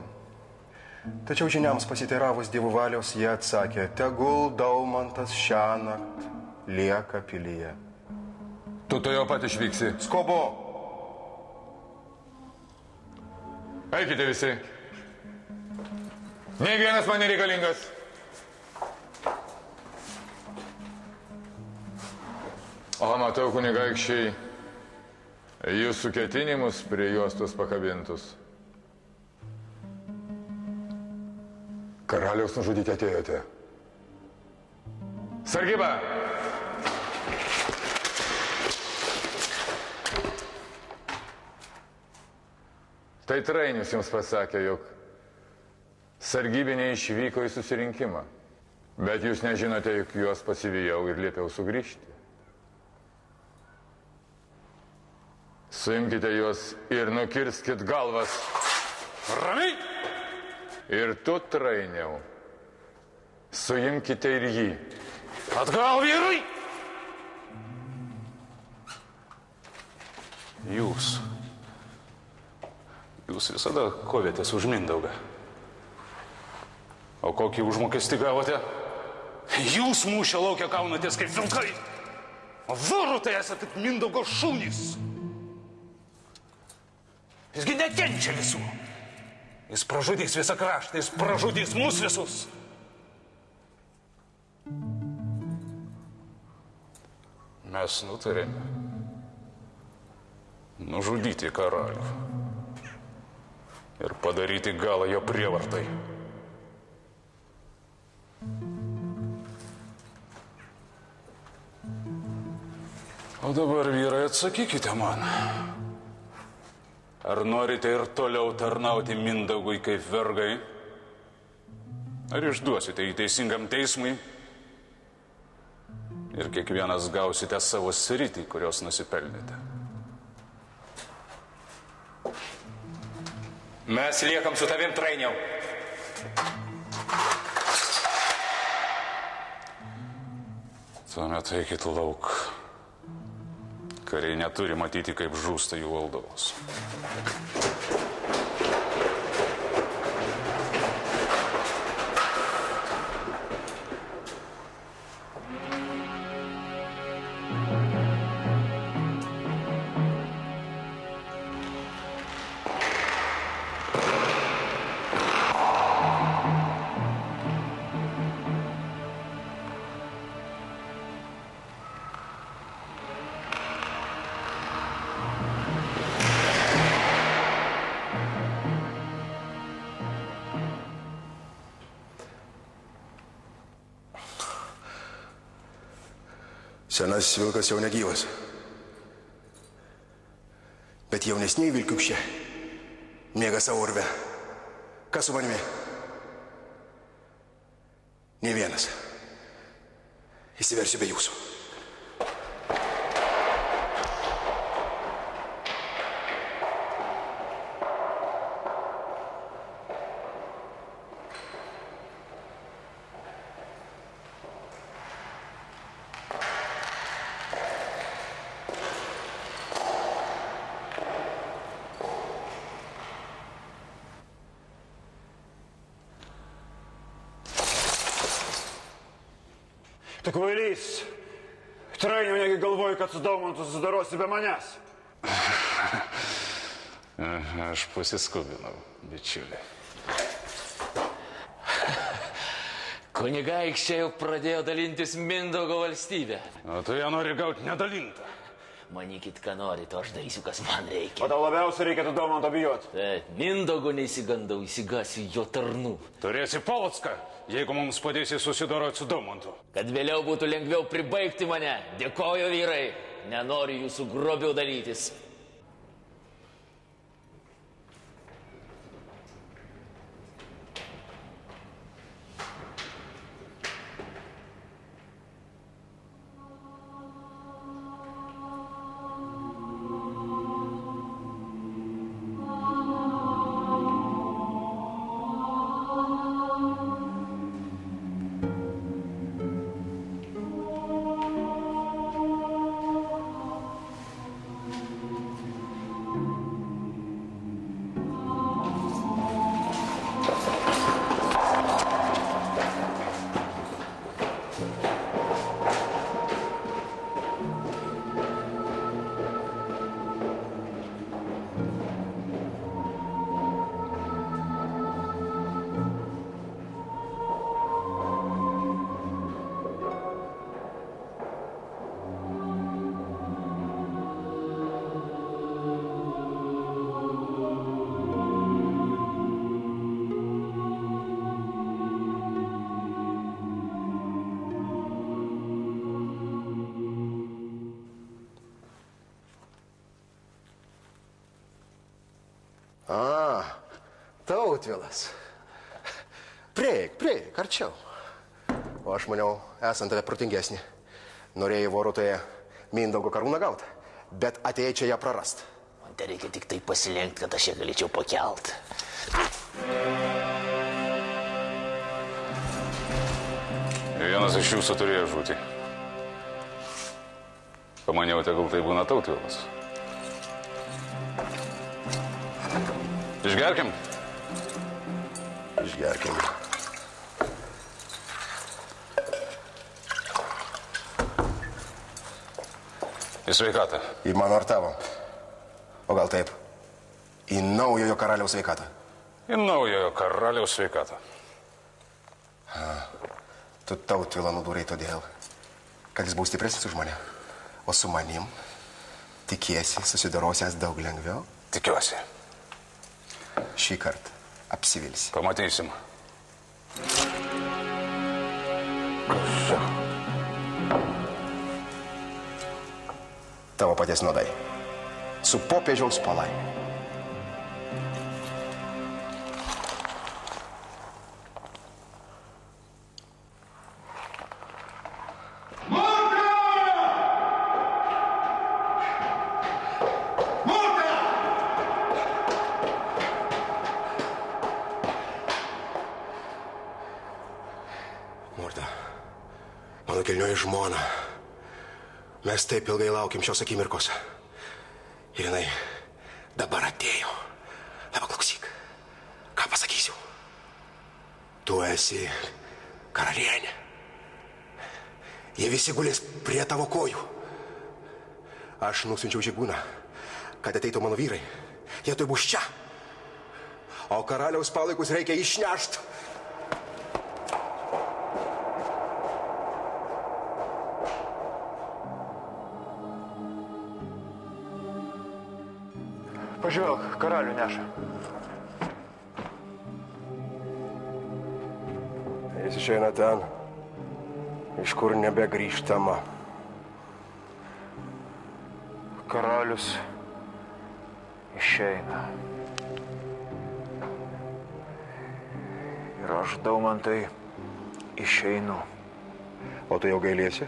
Tačiau žiniams pasiteiravus dievų valios, jie atsakė, tegul Daumantas šiąnakt lieka pilyje. Tu to jau pat išvyksi. Skobo! Eikite visi. Nei vienas man nereikalingas. O matau, kunigaikščiai, jūsų ketinimus prie juostos pakabintus. Karaliaus nužudyti atėjote. Sargyba! Tai Trainis jums pasakė, jog sargybiniai išvyko į susirinkimą. Bet jūs nežinote, jog juos pasivijau ir liepiau sugrįžti. Suimkite juos ir nukirskit galvas. Ramiai! Ir tu, Trainiau, suimkite ir jį. Atgal, vyrai! Jūs visada kovėtės už Mindaugą. O kokį užmokestį gavote? Jūs mūšio laukia kaunatės kaip vilkai. O vyrų tai esate kaip Mindaugo šunys. Jisgi nekenčia visų. Jis pražudys visą kraštą, jis pražudys mūsų visus. Mes nutarėme nužudyti karalių ir padaryti galą jo prievartai. O dabar, vyrai, atsakykite man. Ar norite ir toliau tarnauti Mindaugui kaip vergai? Ar išduosite į teisingam teismui? Ir kiekvienas gausite savo sritį, kurios nusipelnėte. Mes liekam su tavim, Trainiau. Tuomet eikit lauk. Kariai neturi matyti, kaip žūsta jų valdovas. Senasis vilkas jau negyvas. Bet jaunesniai vilkiukščiai miega savo urve. Kas su manimi? Nė vienas. Įsiversiu be jūsų. Tu kvailys. Trainiau, negi galvoju, kad su Daumantu susidarosi be manęs. Aš pasiskubinau, bičiuliai. Kunigaikščiai jau pradėjo dalintis Mindaugo valstybę. O tu ją nori gauti nedalintą. Manykit, ką norit, o aš darysiu, kas man reikia. O tau labiausiai reikėtų Daumanto bijoti. Taip, Mindaugo neįsigandau, įsigasiu jo tarnų. Turėsi Polocką, jeigu mums padėsi susidoroti su Daumantu. Kad vėliau būtų lengviau pribaigti mane. Dėkoju, vyrai. Nenoriu jūsų grobiau dalytis. Tautvilas. Prieik, arčiau. O aš maniau, esant tave protingesnį. Norėjai Vorutoje Mindaugo karūną gauti, bet atėjai čia ją prarast. Man tai reikia tik tai pasilenkti, kad aš ją galėčiau pakelt. Vienas iš jūsų turėjo žūti. Pamaniau, tegul tai būna Tautvilas. Išgerkim. Išgerkim. Į sveikatą. Į mano ar tavo? O gal taip? Į naujojo karaliaus sveikatą. Į naujojo karaliaus sveikatą. Tu Tautvilą nudūrei todėl, kad jis buvo stipresnis už mane. O su manim tikiesi susidorosiąs daug lengviau? Tikiuosi. Šį kartą apsivilsi. Pamatysim. Tavo paties nuodai. Su popiežiaus palaima. Kilnioji žmona. Mes taip ilgai laukiam šios akimirkos. Ir jinai dabar atėjo. Dabar klausyk. Ką pasakysiu? Tu esi karalienė. Jie visi gulės prie tavo kojų. Aš nusiunčiau žygūną, kad ateitų mano vyrai. Jie tuoj bus čia. O karaliaus palaikus reikia išnešt. Pažvelk, karalių neša. Jis išeina ten, iš kur nebegrįžtama. Karalius išeina. Ir aš, Daumantai, išeinu. O tu jau gailėsi?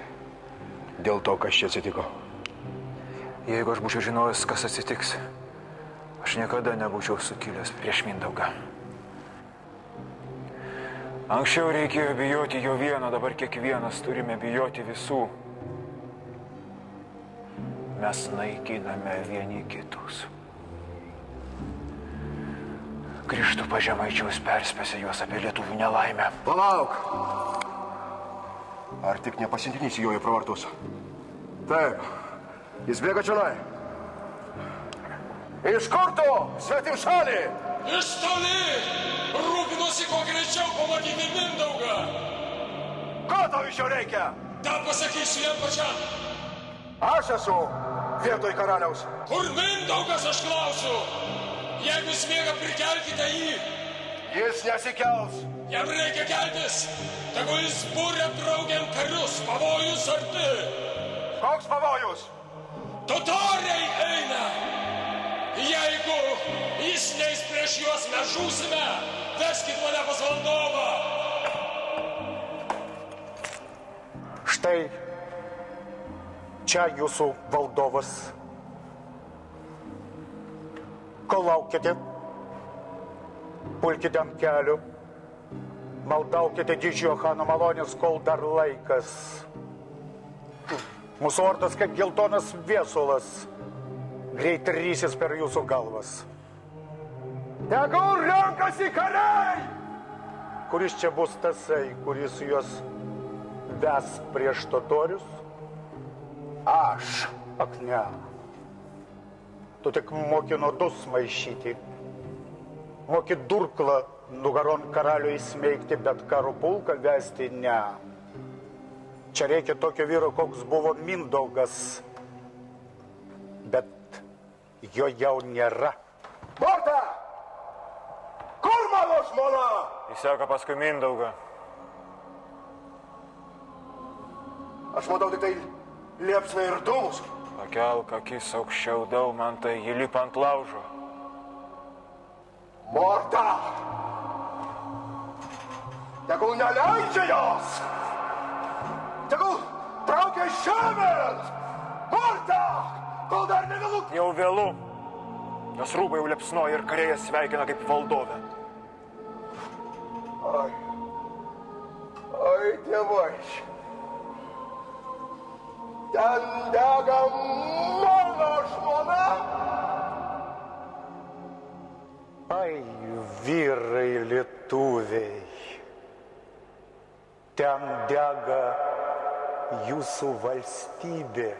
Dėl to, kas čia atsitiko? Jeigu aš būčiau žinojęs, kas atsitiks, aš niekada nebūčiau sukilęs prieš Mindaugą. Anksčiau reikėjo bijoti jo vieno, dabar kiekvienas turime bijoti visų. Mes naikiname vieni kitus. Krištupą Žemaičiaus perspėsi juos apie lietuvių nelaimę. Palauk! Ar tik nepasiuntinys įjojo pro vartus? Taip, jis bėga čionai. Iš kur tu, svetim šalį? Iš toli! Rūpinosi kuo greičiau pamatyti Mindaugą! Ko tau iš jo reikia? Ta pasakysiu jam pačiam! Aš esu vietoj karaliaus. Kur Mindaugas, aš klausiu? Jeigu jis miega, prikelkite jį! Jis nesikels! Jam reikia keltis! Tegu jis būrė draugiam karius, pavojus arti! Koks pavojus? Totoriai eina! Jeigu jis neis prieš juos, mes žūsime! Veskit mane pas valdovą! Štai čia jūsų valdovas. Kol laukite, pulkite ant kelių, maldaukite didžiojo Hano malonės, kol dar laikas. Mūsų ordas kaip geltonas viesulas, greit rysis per jūsų galvas. Tegul renkasi kariai! Kuris čia bus tasai, kuris juos ves prieš totorius? Aš. Ak ne. Tu tik moki nuodus maišyti. Moki durklą nugaron karaliui įsmeigti, bet karo pulką vesti ne. Čia reikia tokio vyro, koks buvo Mindaugas. Bet jo jau nėra. Morta! Kur mano žmona? Jis seka paskui Mindaugą. Aš matau tik tai liepsną ir dūmus. Pakelk akis aukščiau, Daumantai, ji lipa ant laužo. Morta! Tegul neleidžia jos! Tegul traukia žemėn! Morta! Kol dar nevėlu! Jau vėlu. Jos rūbai jau liepsnoja ir kariai sveikina kaip valdovę. Oi, dievai! Ten dega mano žmona! Ai, vyrai lietuviai, ten dega jūsų valstybė.